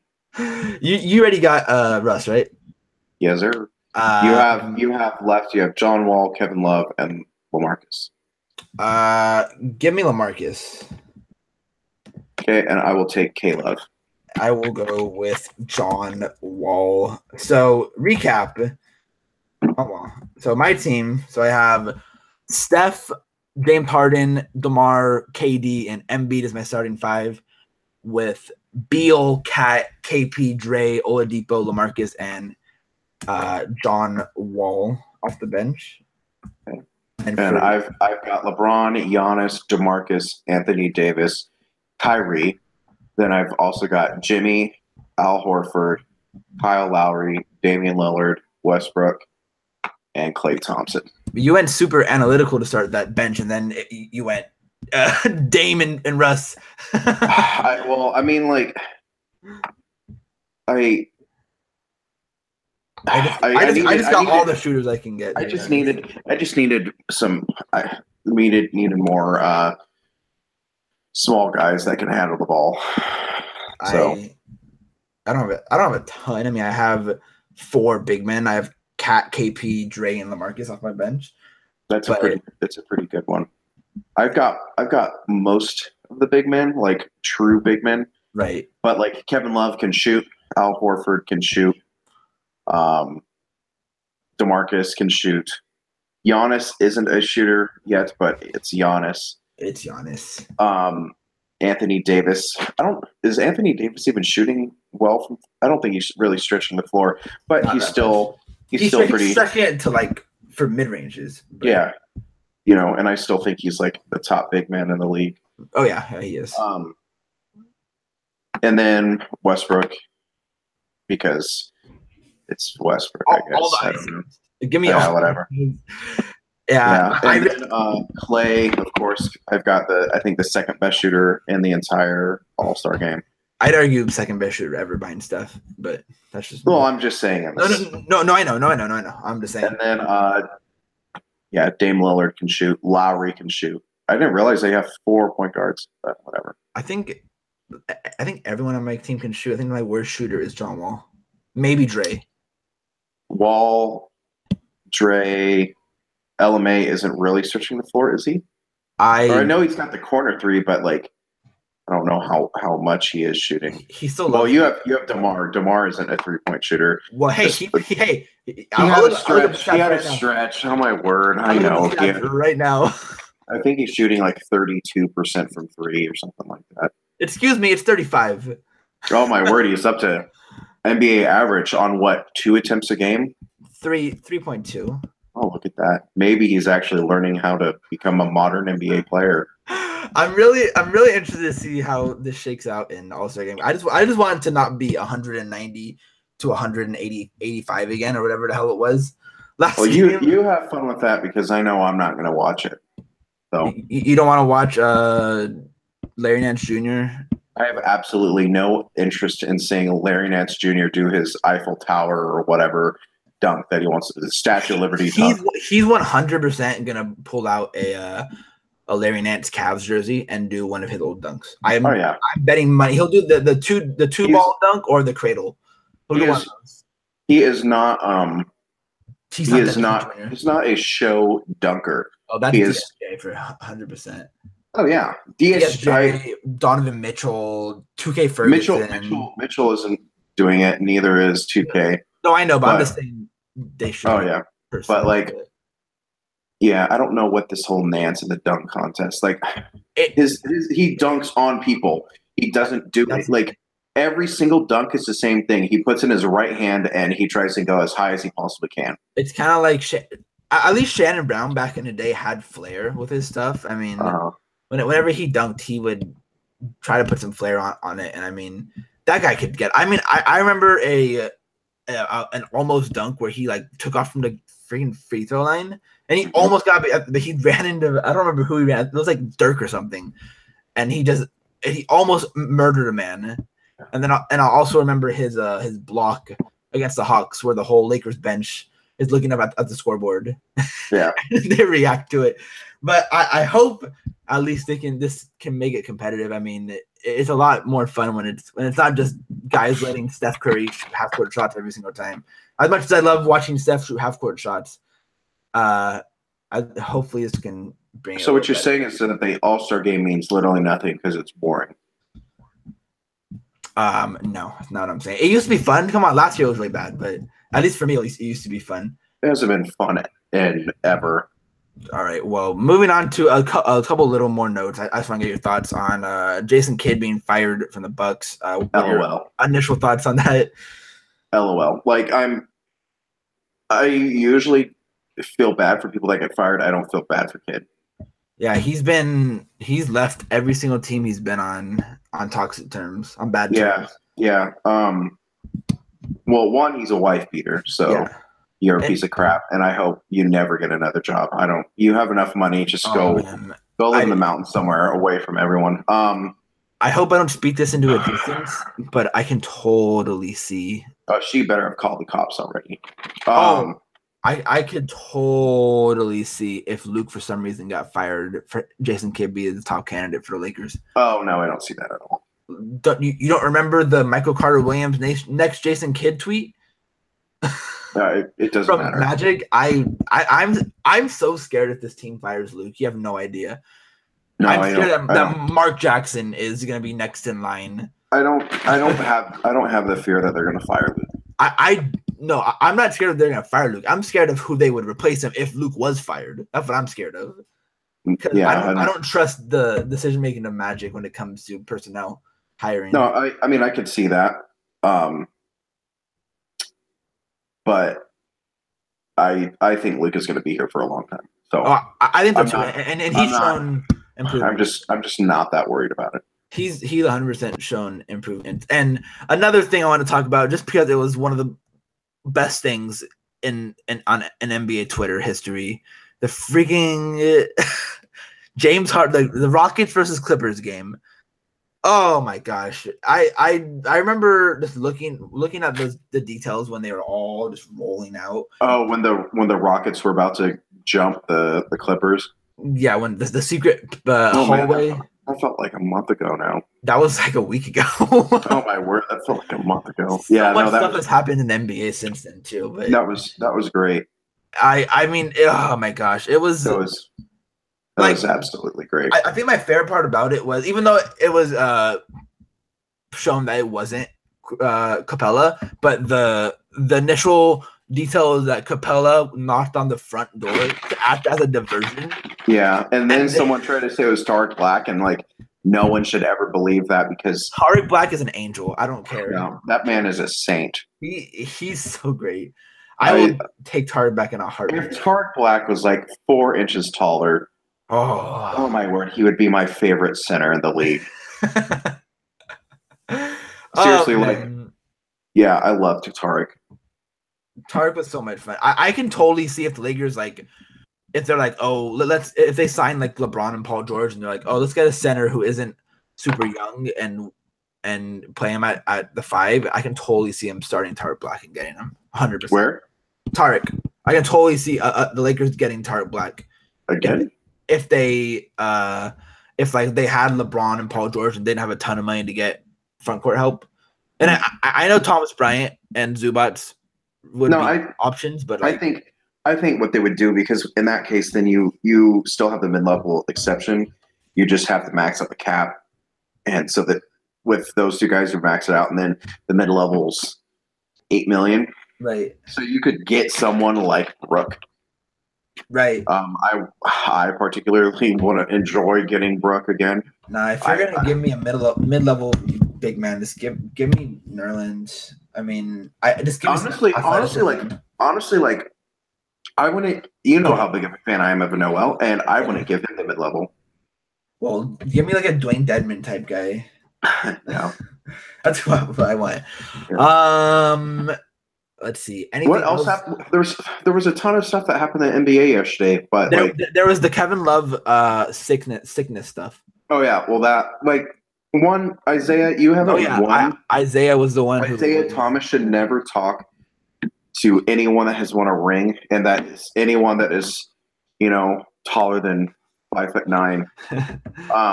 You already got Russ, right? Yes, sir. You have left. You have John Wall, Kevin Love, and LaMarcus. Give me LaMarcus. Okay, and I will take Caleb. I will go with John Wall. So recap. Oh, well. So my team. So I have Steph, James Harden, DeMar, KD, and Embiid is my starting 5, with Beal, Cat, KP, Dre, Oladipo, LaMarcus, and John Wall off the bench. Okay. And I've got LeBron, Giannis, DeMarcus, Anthony Davis, Kyrie. Then I've also got Jimmy, Al Horford, Kyle Lowry, Damian Lillard, Westbrook, and Klay Thompson. You went super analytical to start that bench, and then you went Dame and Russ. I mean, like, I I just got all the shooters I can get. I just needed some. I needed more small guys that can handle the ball. So I don't have a ton. I mean, I have 4 big men. I have Cat, KP, Dre, and LaMarcus off my bench. That's a pretty good one. I've got most of the big men, like true big men. Right. But like Kevin Love can shoot, Al Horford can shoot, DeMarcus can shoot. Giannis isn't a shooter yet, but it's Giannis. It's Giannis. Anthony Davis. Is Anthony Davis even shooting well from? I don't think he's really stretching the floor, but he's still pretty stretching it to like for mid ranges. Yeah. You know, and I still think he's like the top big man in the league. Oh yeah, he is. And then Westbrook, because it's Westbrook, I guess. I don't know. Give me whatever. Yeah. And then Clay, of course. I've got I think the second best shooter in the entire All-Star game. I'd argue second best shooter ever buying stuff, but that's just. Well, I'm just saying. No, I know. I'm just saying. And then, Dame Lillard can shoot. Lowry can shoot. I didn't realize they have 4 point guards, but whatever. I think everyone on my team can shoot. I think my worst shooter is John Wall. Maybe Dre. Wall, Dre, LMA isn't really stretching the floor, is he? I know he's got the corner 3, but like I don't know how much he is shooting. He's still you have DeMar. DeMar isn't a 3-point shooter. Well, he had a stretch. He had a stretch. Oh my word! I know. Right now, I think he's shooting like 32% from 3 or something like that. Excuse me, it's 35. Oh my word! He's up to NBA average on what, 2 attempts a game? 3.2. Oh, look at that. Maybe he's actually learning how to become a modern NBA player. I'm really interested to see how this shakes out in All-Star game. I just want it to not be 190 to 180, 85 again or whatever the hell it was. You have fun with that because I know I'm not going to watch it. So you don't want to watch Larry Nance Jr.? I have absolutely no interest in seeing Larry Nance Jr. do his Eiffel Tower or whatever dunk that he wants, the Statue of Liberty dunk. He's 100% going to pull out a Larry Nance Cavs jersey and do one of his old dunks. I'm betting money he'll do the two ball dunk or the cradle. He's not a show dunker. Oh, that's DSJ for 100%. Oh yeah, DSJ, Donovan Mitchell, 2K Ferguson. Mitchell isn't doing it. Neither is 2K. No, I know, but I'm just saying they should. Oh yeah, but like. Yeah, I don't know what this whole Nance in the dunk contest. Like, he dunks on people. He doesn't do it. Like, every single dunk is the same thing. He puts in his right hand and he tries to go as high as he possibly can. It's kind of like at least Shannon Brown back in the day had flair with his stuff. I mean, whenever he dunked, he would try to put some flair on it. And I mean, that guy could get. I mean, I remember an almost dunk where he like took off from the freaking free throw line. And he almost got, but he ran into, I don't remember who he ran. It was like Dirk or something. And he almost murdered a man. And I also remember his block against the Hawks where the whole Lakers bench is looking up at the scoreboard. Yeah. They react to it. But I hope at least this can make it competitive. I mean, it's a lot more fun when it's not just guys letting Steph Curry shoot half-court shots every single time. As much as I love watching Steph shoot half-court shots, hopefully this can bring. So what you're saying is that the All-Star game means literally nothing because it's boring. No, that's not what I'm saying. It used to be fun. Come on, last year was really bad, but at least for me, at least it used to be fun. It hasn't been fun in ever. All right. Well, moving on to a couple little more notes. I just want to get your thoughts on Jason Kidd being fired from the Bucks. LOL. Initial thoughts on that? LOL. Like I usually feel bad for people that get fired. I don't feel bad for Kidd. Yeah, he's left every single team he's been on toxic terms, on bad terms. Yeah. Well, one, he's a wife beater, so you're a piece of crap, and I hope you never get another job. You have enough money, just go live in the mountains somewhere away from everyone. I hope I don't speak this into existence, but I can totally see. She better have called the cops already. I could totally see if Luke for some reason got fired for Jason Kidd being the top candidate for the Lakers. Oh no, I don't see that at all. You don't remember the Michael Carter Williams next Jason Kidd tweet? It doesn't From matter. Magic, I'm so scared if this team fires Luke. You have no idea. No, I'm scared that Mark Jackson is going to be next in line. I don't have the fear that they're going to fire Luke. No, I'm not scared of they're going to fire Luke. I'm scared of who they would replace him if Luke was fired. That's what I'm scared of. Because I don't trust the decision making of Magic when it comes to personnel hiring. No, I mean I could see that, but I think Luke is going to be here for a long time. So I think so too, and he's shown improvement. I'm just not that worried about it. He's 100% shown improvement. And another thing I want to talk about, just because it was one of the best things on an NBA Twitter history, the freaking James Harden, the Rockets versus Clippers game. Oh my gosh. I remember just looking at the details when they were all just rolling out. Oh, when the Rockets were about to jump the Clippers. Yeah, when the secret hallway. Man, that felt like a month ago now. That was like a week ago. Oh my word, that felt like a month ago. Much stuff has happened in the NBA since then too. But that was great. I mean, oh my gosh, it was. That was absolutely great. I think my favorite part about it was, even though it was shown that it wasn't Capella, but the initial detail is that Capella knocked on the front door to act as a diversion. Yeah, and then someone tried to say it was Tariq Black, and like no one should ever believe that because Tariq Black is an angel. I don't care. No, that man is a saint. He's so great. I would take Tariq Black in a heartbeat. If Tariq Black was like 4 inches taller, oh my word, he would be my favorite center in the league. Seriously, yeah, I love Tariq. Tariq was so much fun. I can totally see if the Lakers if they're like, oh, if they sign like LeBron and Paul George and they're like, oh, let's get a center who isn't super young and play him at the 5. I can totally see him starting Tariq Black and getting him 100%. Where? Tariq. I can totally see the Lakers getting Tariq Black again. If they they had LeBron and Paul George and didn't have a ton of money to get front court help, and I know Thomas Bryant and Zubats would be options, but I think what they would do, because in that case, then you still have the mid-level exception. You just have to max out the cap, and so that with those two guys who max it out, and then the mid-level's $8 million, right? So you could get someone like Brook. Right. I particularly want to enjoy getting Brook again. Nah, if you're gonna give me a mid-level big man, just give me Nerlens. I mean, I just give honestly, like I wouldn't. You know how big of a fan I am of Noel, and I wouldn't give him the mid-level. Well, give me like a Dwayne Dedmon type guy. No, that's what I want. Yeah. Let's see. What else happened? There was a ton of stuff that happened in the NBA yesterday, but there was the Kevin Love sickness stuff. Oh yeah, well that one Isaiah, you haven't won. Isaiah was the one. Isaiah Thomas should never talk to anyone that has won a ring, and that is anyone that is taller than 5'9".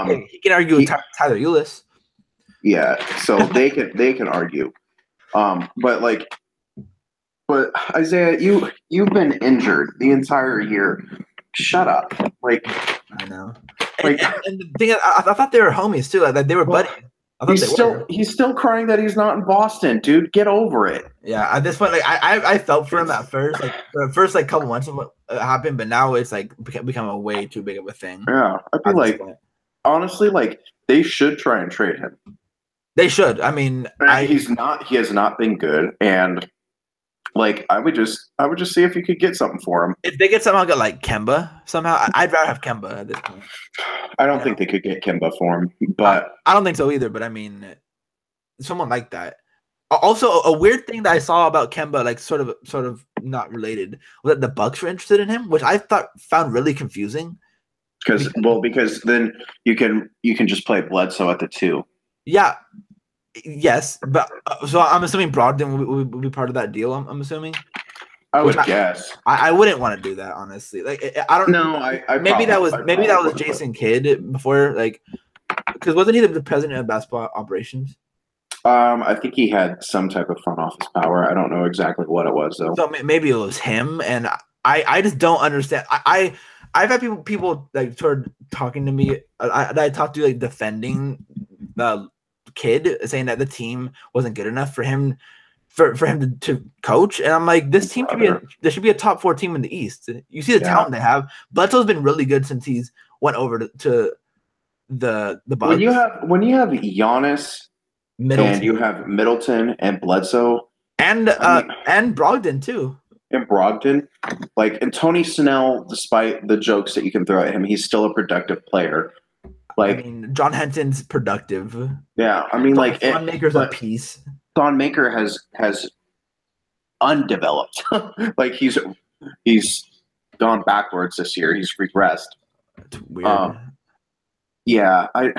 Hey, he can argue with Tyler Ulis. Yeah, so they can argue, But Isaiah, you've been injured the entire year. Shut up. I know. And the thing is, I thought they were homies too. Like they were buddies. He's still crying that he's not in Boston, dude. Get over it. Yeah, at this point, I felt for him at first, for the first couple months of what happened, but now it's become a way too big of a thing. Yeah, I feel honestly, they should try and trade him. They should. I mean, he has not been good, and. I would just see if you could get something for him. If they get somehow get Kemba somehow, I'd rather have Kemba at this point. I don't think they could get Kemba for him, but I don't think so either. But I mean, someone like that. Also, a weird thing that I saw about Kemba, sort of not related, was that the Bucks were interested in him, which I found really confusing. Because then you can just play Bledsoe at the 2. Yeah. Yes, but so I'm assuming Brogdon would be part of that deal. I'm assuming. I would guess. I wouldn't want to do that, honestly. Like I don't. No, I maybe that was wouldn't. Jason Kidd before, like, because wasn't he the president of basketball operations? I think he had some type of front office power. I don't know exactly what it was though. So maybe it was him, and I just don't understand. I've had people like sort of talking to me. I talked to like defending the Kid, saying that the team wasn't good enough for him to coach, and I'm like, this team there should be a top 4 team in the East. You see the talent they have. Bledsoe's been really good since he's went over to the Bucks. When you have Giannis, Middleton. And you have Middleton and Bledsoe and Brogdon too. And Brogdon, like, and Tony Snell, despite the jokes that you can throw at him, he's still a productive player. Like, I mean, John Henton's productive. Yeah, I mean, like, Thon Maker's a piece. Thon Maker has undeveloped. Like, he's gone backwards this year. He's regressed. It's weird. Yeah, I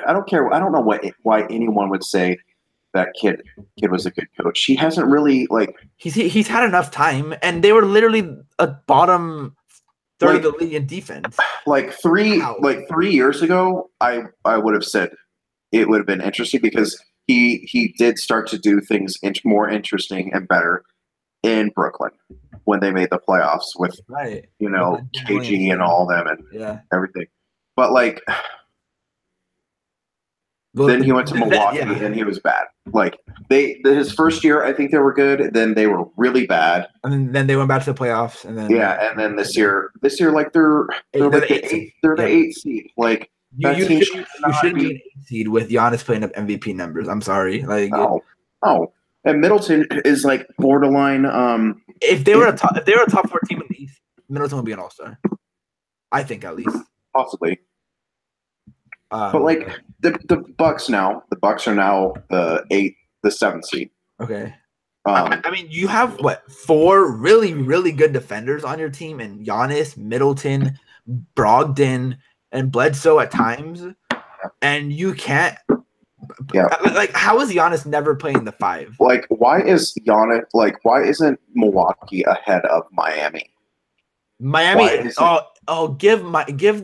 don't care. I don't know why anyone would say that kid was a good coach. He hasn't really, like, he's had enough time, and they were literally a bottom third of the league in defense. Like 3 years ago, I would have said it would have been interesting because he did start to do things more interesting and better in Brooklyn when they made the playoffs with KG and all them and everything. But like. Then he went to Milwaukee, and he was bad. Like his first year, I think they were good. Then they were really bad, and then they went back to the playoffs. And then and then this year, like they're like the 8th seed. Like you shouldn't be an 8th seed with Giannis putting up MVP numbers. I'm sorry, like and Middleton is like borderline. If they were a top 4 team in the East, Middleton would be an all-star. I think at least possibly. But like the Bucks are now the 7th seed. Okay. I mean, you have 4 really, really good defenders on your team, and Giannis, Middleton, Brogdon, and Bledsoe at times, and you can't. Yeah. Like, how is Giannis never playing the 5? Like, why isn't Milwaukee ahead of Miami? Give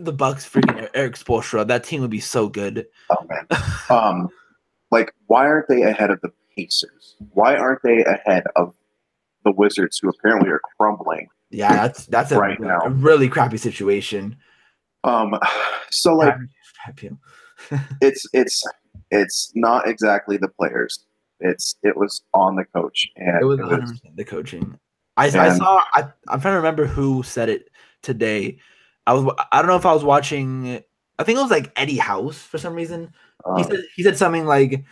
the Bucks freaking Eric Spoelstra. That team would be so good. Oh man. Like, why aren't they ahead of the Pacers? Why aren't they ahead of the Wizards, who apparently are crumbling? Yeah, that's a really crappy situation. So like, it's not exactly the players. It was on the coach, and it was 100% the coaching. I'm trying to remember who said it today. I don't know if I was watching. I think it was like Eddie House for some reason. He said something like,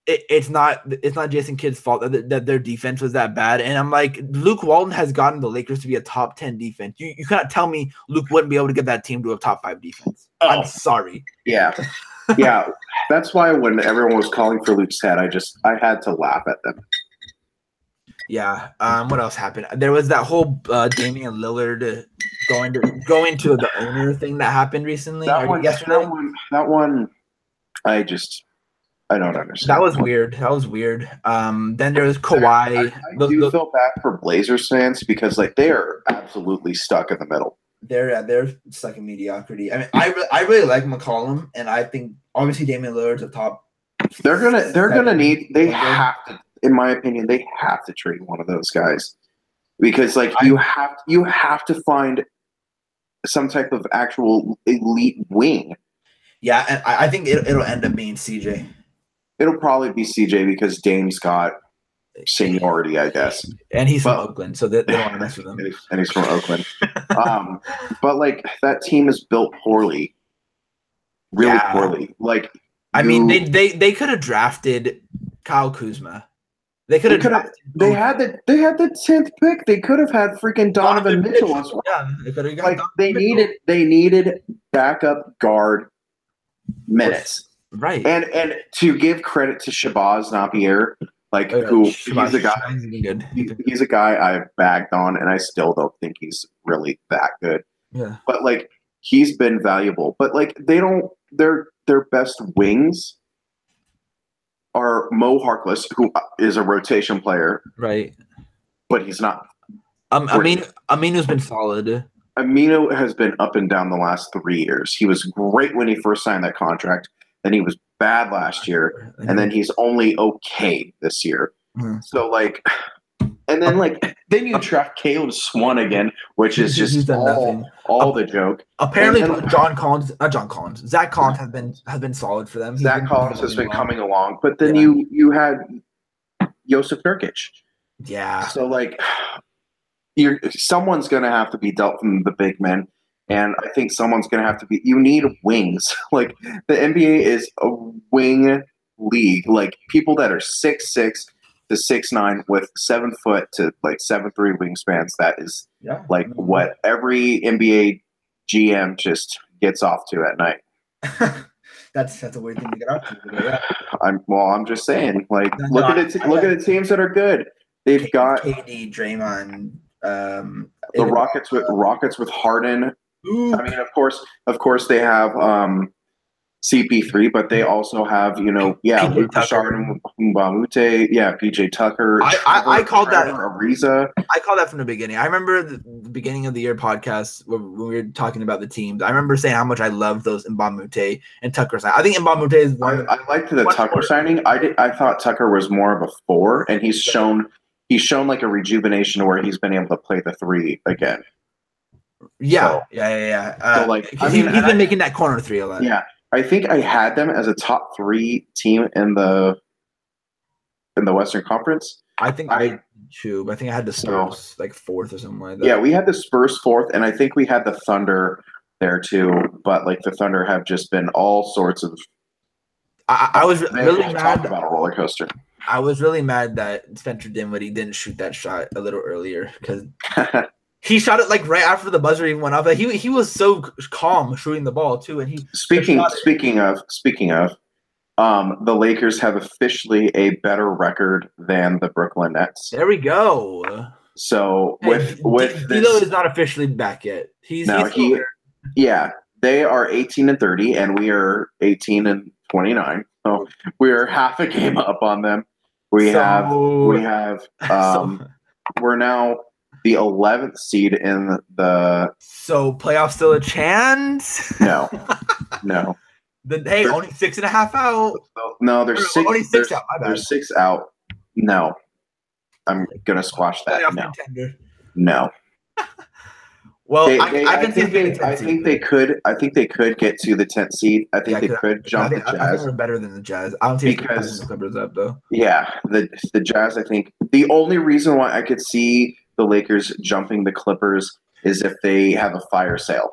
it's not Jason Kidd's fault that their defense was that bad. And I'm like, Luke Walton has gotten the Lakers to be a top 10 defense. You cannot tell me Luke wouldn't be able to get that team to a top 5 defense. I'm sorry. Yeah. Yeah. That's why when everyone was calling for Luke's head, I had to laugh at them. Yeah. What else happened? There was that whole Damian Lillard going to the owner thing that happened recently. Yesterday. That one, I don't understand. That was weird. Then there was Kawhi. I do feel bad for Blazers fans because like they are absolutely stuck in the middle. They're stuck in mediocrity. I mean, I really like McCollum, and I think obviously Damian Lillard's a top. They have to, in my opinion, they have to trade one of those guys because like you have to find some type of actual elite wing. Yeah, and I think it'll end up being CJ. It'll probably be CJ because Dame's got seniority, I guess. And he's from Oakland, so they don't want to mess with him. And he's from Oakland. But like that team is built poorly. Really poorly. Like I mean, they could have drafted Kyle Kuzma. They had the 10th pick. They could have had freaking Donovan Mitchell as well. Yeah, they could have got like they needed backup guard minutes. Right. And to give credit to Shabazz Napier, like he's a guy I've bagged on, and I still don't think he's really that good. Yeah. But like he's been valuable. But like they don't their best wings are Mo Harkless, who is a rotation player, right? But he's not. Aminu's been solid. Aminu has been up and down the last 3 years. He was great when he first signed that contract. Then he was bad last year, and then he's only okay this year. Mm-hmm. So like, and then like, then you draft Caleb Swan again, which is just all the joke. Apparently, Zach Collins has been solid for them. Zach Collins has been coming along, but then you had Josef Nurkic. Yeah. So like, someone's going to have to be dealt from the big men. And I think someone's going to have to be – you need wings. Like, the NBA is a wing league. Like, people that are 6'6" to 6'9" with 7 foot to, like, 7'3" wingspans, that is, what every NBA GM just gets off to at night. That's a weird thing to get off to. I'm just saying. Like, look at the teams that are good. They've got – KD, Draymond. The Rockets with Harden. Ooh. I mean, of course, they have CP3, but they also have Luke Richard and Mbamute, PJ Tucker. I called that Ariza. I called that from the beginning. I remember the beginning of the year podcast when we were talking about the teams. I remember saying how much I love those Mbamute and Tucker signing. I think Mbamute is one. I liked the Tucker signing. I thought Tucker was more of a 4, and he's shown like a rejuvenation where he's been able to play the 3 again. Yeah. So like, he's been making that corner 3 a lot. Yeah, I think I had them as a top 3 team in the Western Conference. I think I had the Spurs like 4th or something like that. Yeah, we had the Spurs 4th, and I think we had the Thunder there too. But like the Thunder have just been all sorts of. I was really mad about a roller coaster. I was really mad that Spencer Dinwiddie didn't shoot that shot a little earlier because he shot it like right after the buzzer even went off. Like he was so calm shooting the ball too, and he. Speaking of, the Lakers have officially a better record than the Brooklyn Nets. There we go. So with D'Lo is not officially back yet. They are 18-30, and we are 18-29. So we are half a game up on them. We're now the 11th seed in the. So playoffs still a chance? No. Only 6.5 out. No, there's 6. Only 6 out. There's 6 out. No, I'm gonna squash that. Contender. No. Well, I think they could get to the 10th seed. I think they could jump the Jazz. I think they're better than the Jazz. I don't think the Clippers up though. Yeah, the Jazz. I think the only reason why I could see the Lakers jumping the Clippers is if they have a fire sale.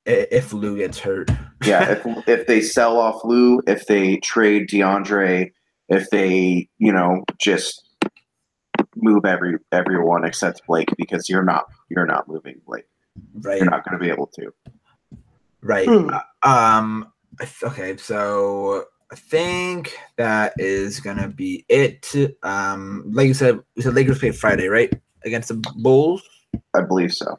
If Lou gets hurt. Yeah, if they sell off Lou, if they trade DeAndre, if they just move everyone except Blake, because you're not moving Blake. Right. You're not going to be able to. Right. Okay, so I think that is going to be it. Like you said Lakers play Friday, right? Against the Bulls? I believe so.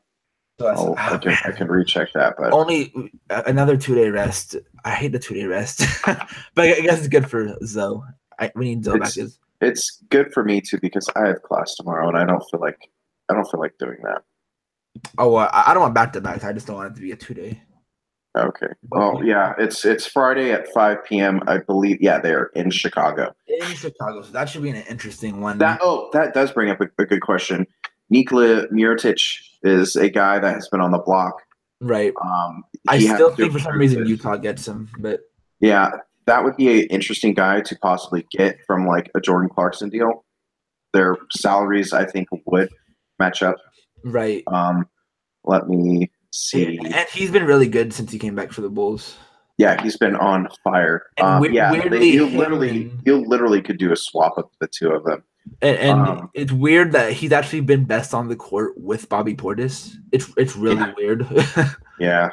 I can recheck that, but only another 2-day rest. I hate the 2-day rest, but I guess it's good for Zoe. We need Zoe back. It's good for me too because I have class tomorrow, and I don't feel like doing that. Oh, I don't want back to back. I just don't want it to be a 2-day. Okay. Well, yeah, it's Friday at 5 p.m. I believe. Yeah, they're in Chicago. So that should be an interesting one. That does bring up a good question. Nikola Mirotic is a guy that has been on the block. Right. I still think for some reason Utah gets him, but yeah, that would be an interesting guy to possibly get from like a Jordan Clarkson deal. Their salaries, I think, would match up. Right. Let me see. And he's been really good since he came back for the Bulls. Yeah, he's been on fire. You literally could do a swap of the two of them. And it's weird that he's actually been best on the court with Bobby Portis. It's really weird. Yeah.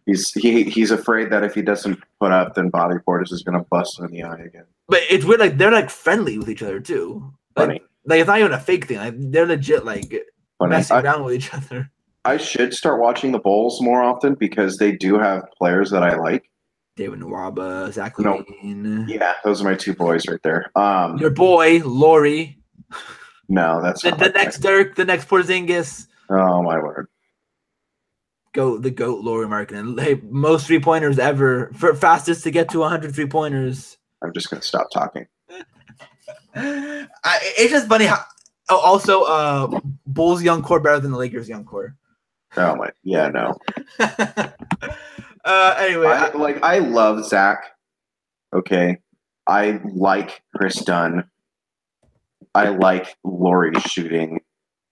He's afraid that if he doesn't put up, then Bobby Portis is going to bust him in the eye again. But it's weird, like they're like friendly with each other too. Like it's not even a fake thing. Like they're legit like messing around with each other. I should start watching the Bulls more often because they do have players that I like. David Nwaba, Zach No, Levine. yeah, those are my two boys right there. Your boy, Laurie. No, that's the not my next guy. Dirk, the next Porzingis. Oh my word. The GOAT, Laurie Markkinen. Hey, most 3-pointers ever. Fastest to get to 100 3-pointers. I'm just gonna stop talking. It's just funny how. Also, Bulls young core better than the Lakers young core. Oh my, yeah, no. Anyway, I love Zach. Okay, I like Chris Dunn. I like Laurie's shooting.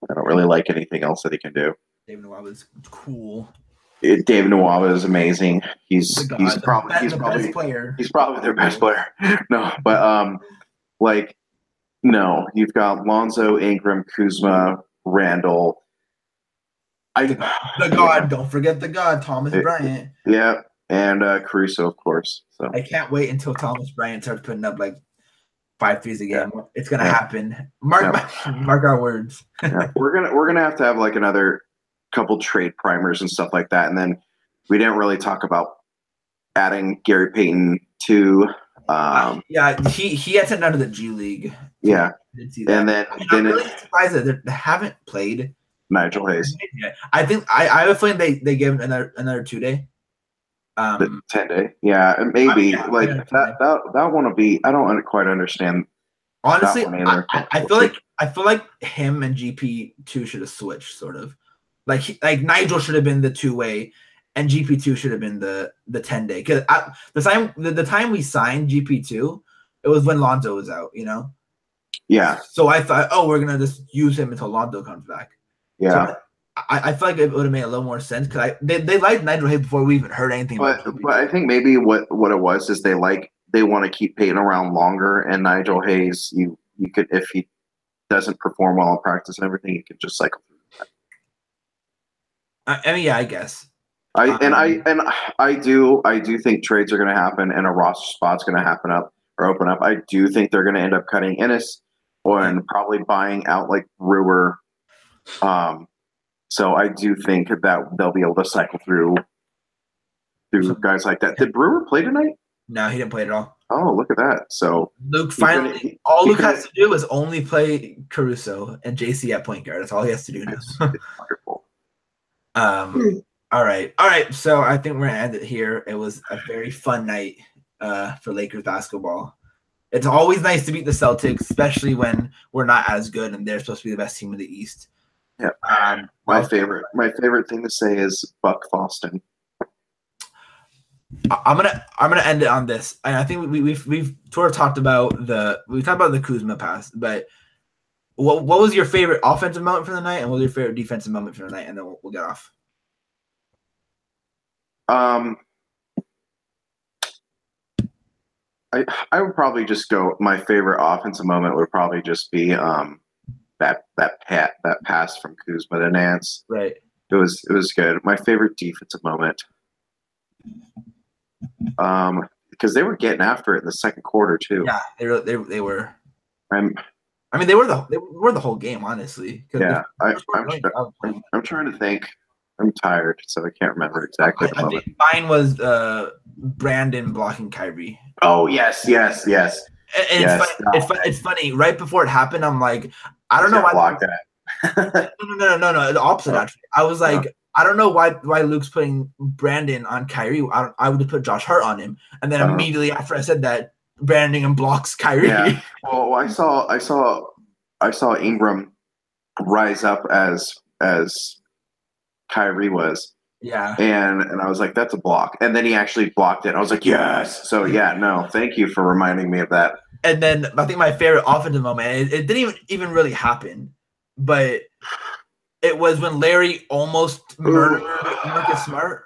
I don't really like anything else that he can do. David Nwaba is cool. David Nwaba is amazing. He's probably best player. He's probably their best player. No, but no, you've got Lonzo, Ingram, Kuzma, Randall. The God, don't forget the God, Thomas Bryant. Yeah, and Caruso, of course. So I can't wait until Thomas Bryant starts putting up like 5 threes a game. Yeah. It's gonna happen. Mark our words. Yeah. We're gonna have to have like another couple trade primers and stuff like that, and then we didn't really talk about adding Gary Payton to. Yeah, he had sent down to the G League. Yeah, and then I'm really surprised that they haven't played Nigel Hayes. I think I have a feeling they give him another 2-day. 10-day, yeah, and maybe that one will be. I don't quite understand. Honestly, I feel like him and GP2 should have switched, sort of. Like Nigel should have been the 2-way, and GP2 should have been the 10-day. Because the time we signed GP2, it was when Lonzo was out, you know. Yeah. So I thought, we're gonna just use him until Lonzo comes back. Yeah. So I feel like it would have made a little more sense because they liked Nigel Hayes before we even heard anything. But I think maybe what it was is they want to keep Peyton around longer, and Nigel Hayes, you could, if he doesn't perform well in practice and everything, you could just cycle through that. I mean, yeah, I guess. I do think trades are going to happen and a roster spot's going to open up. I do think they're going to end up cutting Ennis and probably buying out like Brewer. So I do think that they'll be able to cycle through guys like that. Did Brewer play tonight? No, he didn't play at all. Oh, look at that. So Luke finally, Luke has to do is only play Caruso and JC at point guard. That's all he has to do now. It's wonderful. All right. So I think we're gonna end it here. It was a very fun night for Lakers basketball. It's always nice to beat the Celtics, especially when we're not as good and they're supposed to be the best team in the East. Yeah. My favorite thing to say is Buck Boston. I'm gonna end it on this, and I think we've sort of talked about the Kuzma pass, but what was your favorite offensive moment for the night, and what was your favorite defensive moment for the night, and then we'll get off. I would probably just go. My favorite offensive moment would probably just be that pass from Kuzma to Nance. Right. It was good. My favorite defensive moment. Because they were getting after it in the second quarter too. Yeah, they were. I mean, they were the whole game, honestly. Yeah, I'm trying to think. I'm tired, so I can't remember exactly the moment. Think mine was Brandon blocking Kyrie. Oh yes. And it's funny. Right before it happened, I'm like, I don't know why. Block that. No. The opposite, actually. I was like, I don't know why Luke's putting Brandon on Kyrie. I would have put Josh Hart on him, and then immediately after I said that, Brandon blocks Kyrie. Yeah. Well, I saw Ingram rise up as Kyrie was. Yeah. And I was like, that's a block. And then he actually blocked it. I was like, yes. So yeah, no, thank you for reminding me of that. And then I think my favorite offensive moment, it didn't even really happen, but it was when Larry almost murdered Marcus Smart.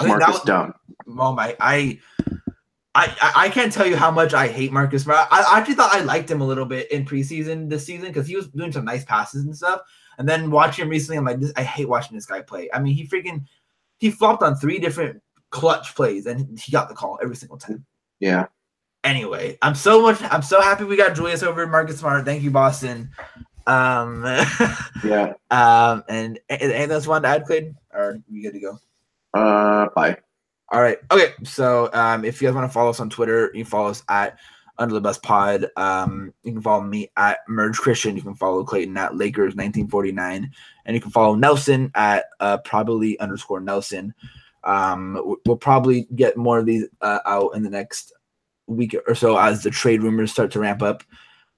Marcus was dumb. Oh my! I can't tell you how much I hate Marcus Smart. I actually thought I liked him a little bit in preseason this season because he was doing some nice passes and stuff. And then watching him recently, I'm like, I hate watching this guy play. I mean, he flopped on 3 different clutch plays and he got the call every single time. Yeah. Anyway, I'm so happy we got Julius over Marcus Smart. Thank you, Boston. Yeah. And anything else you wanted to add, Clayton? Or you good to go? Bye. All right. Okay. So if you guys want to follow us on Twitter, you can follow us at Under the Bus Pod. You can follow me at Merge Christian. You can follow Clayton at Lakers 1949, and you can follow Nelson at probably_Nelson. We'll probably get more of these out in the next week or so as the trade rumors start to ramp up.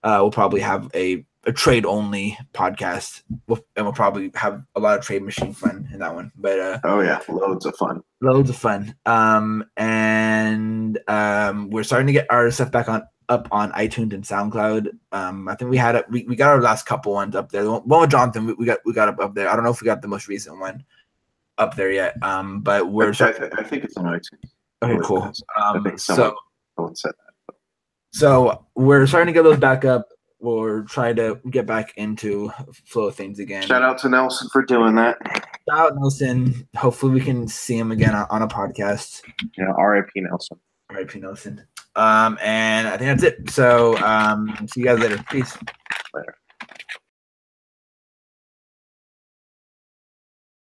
We'll probably have a trade only podcast, and we'll probably have a lot of trade machine fun in that one. But oh yeah, loads of fun. And we're starting to get our stuff back up on iTunes and SoundCloud. I think we got our last couple ones up there. The one with Jonathan, we got up there. I don't know if we got the most recent one up there yet. But we're I think it's on iTunes. Okay, cool. I think someone said that. So we're starting to get those back up. We're trying to get back into flow of things again. Shout out to Nelson for doing that. Shout out Nelson. Hopefully we can see him again on a podcast. Yeah, R.I.P. Nelson. R.I.P. Nelson. And I think that's it. So see you guys later. Peace. Later.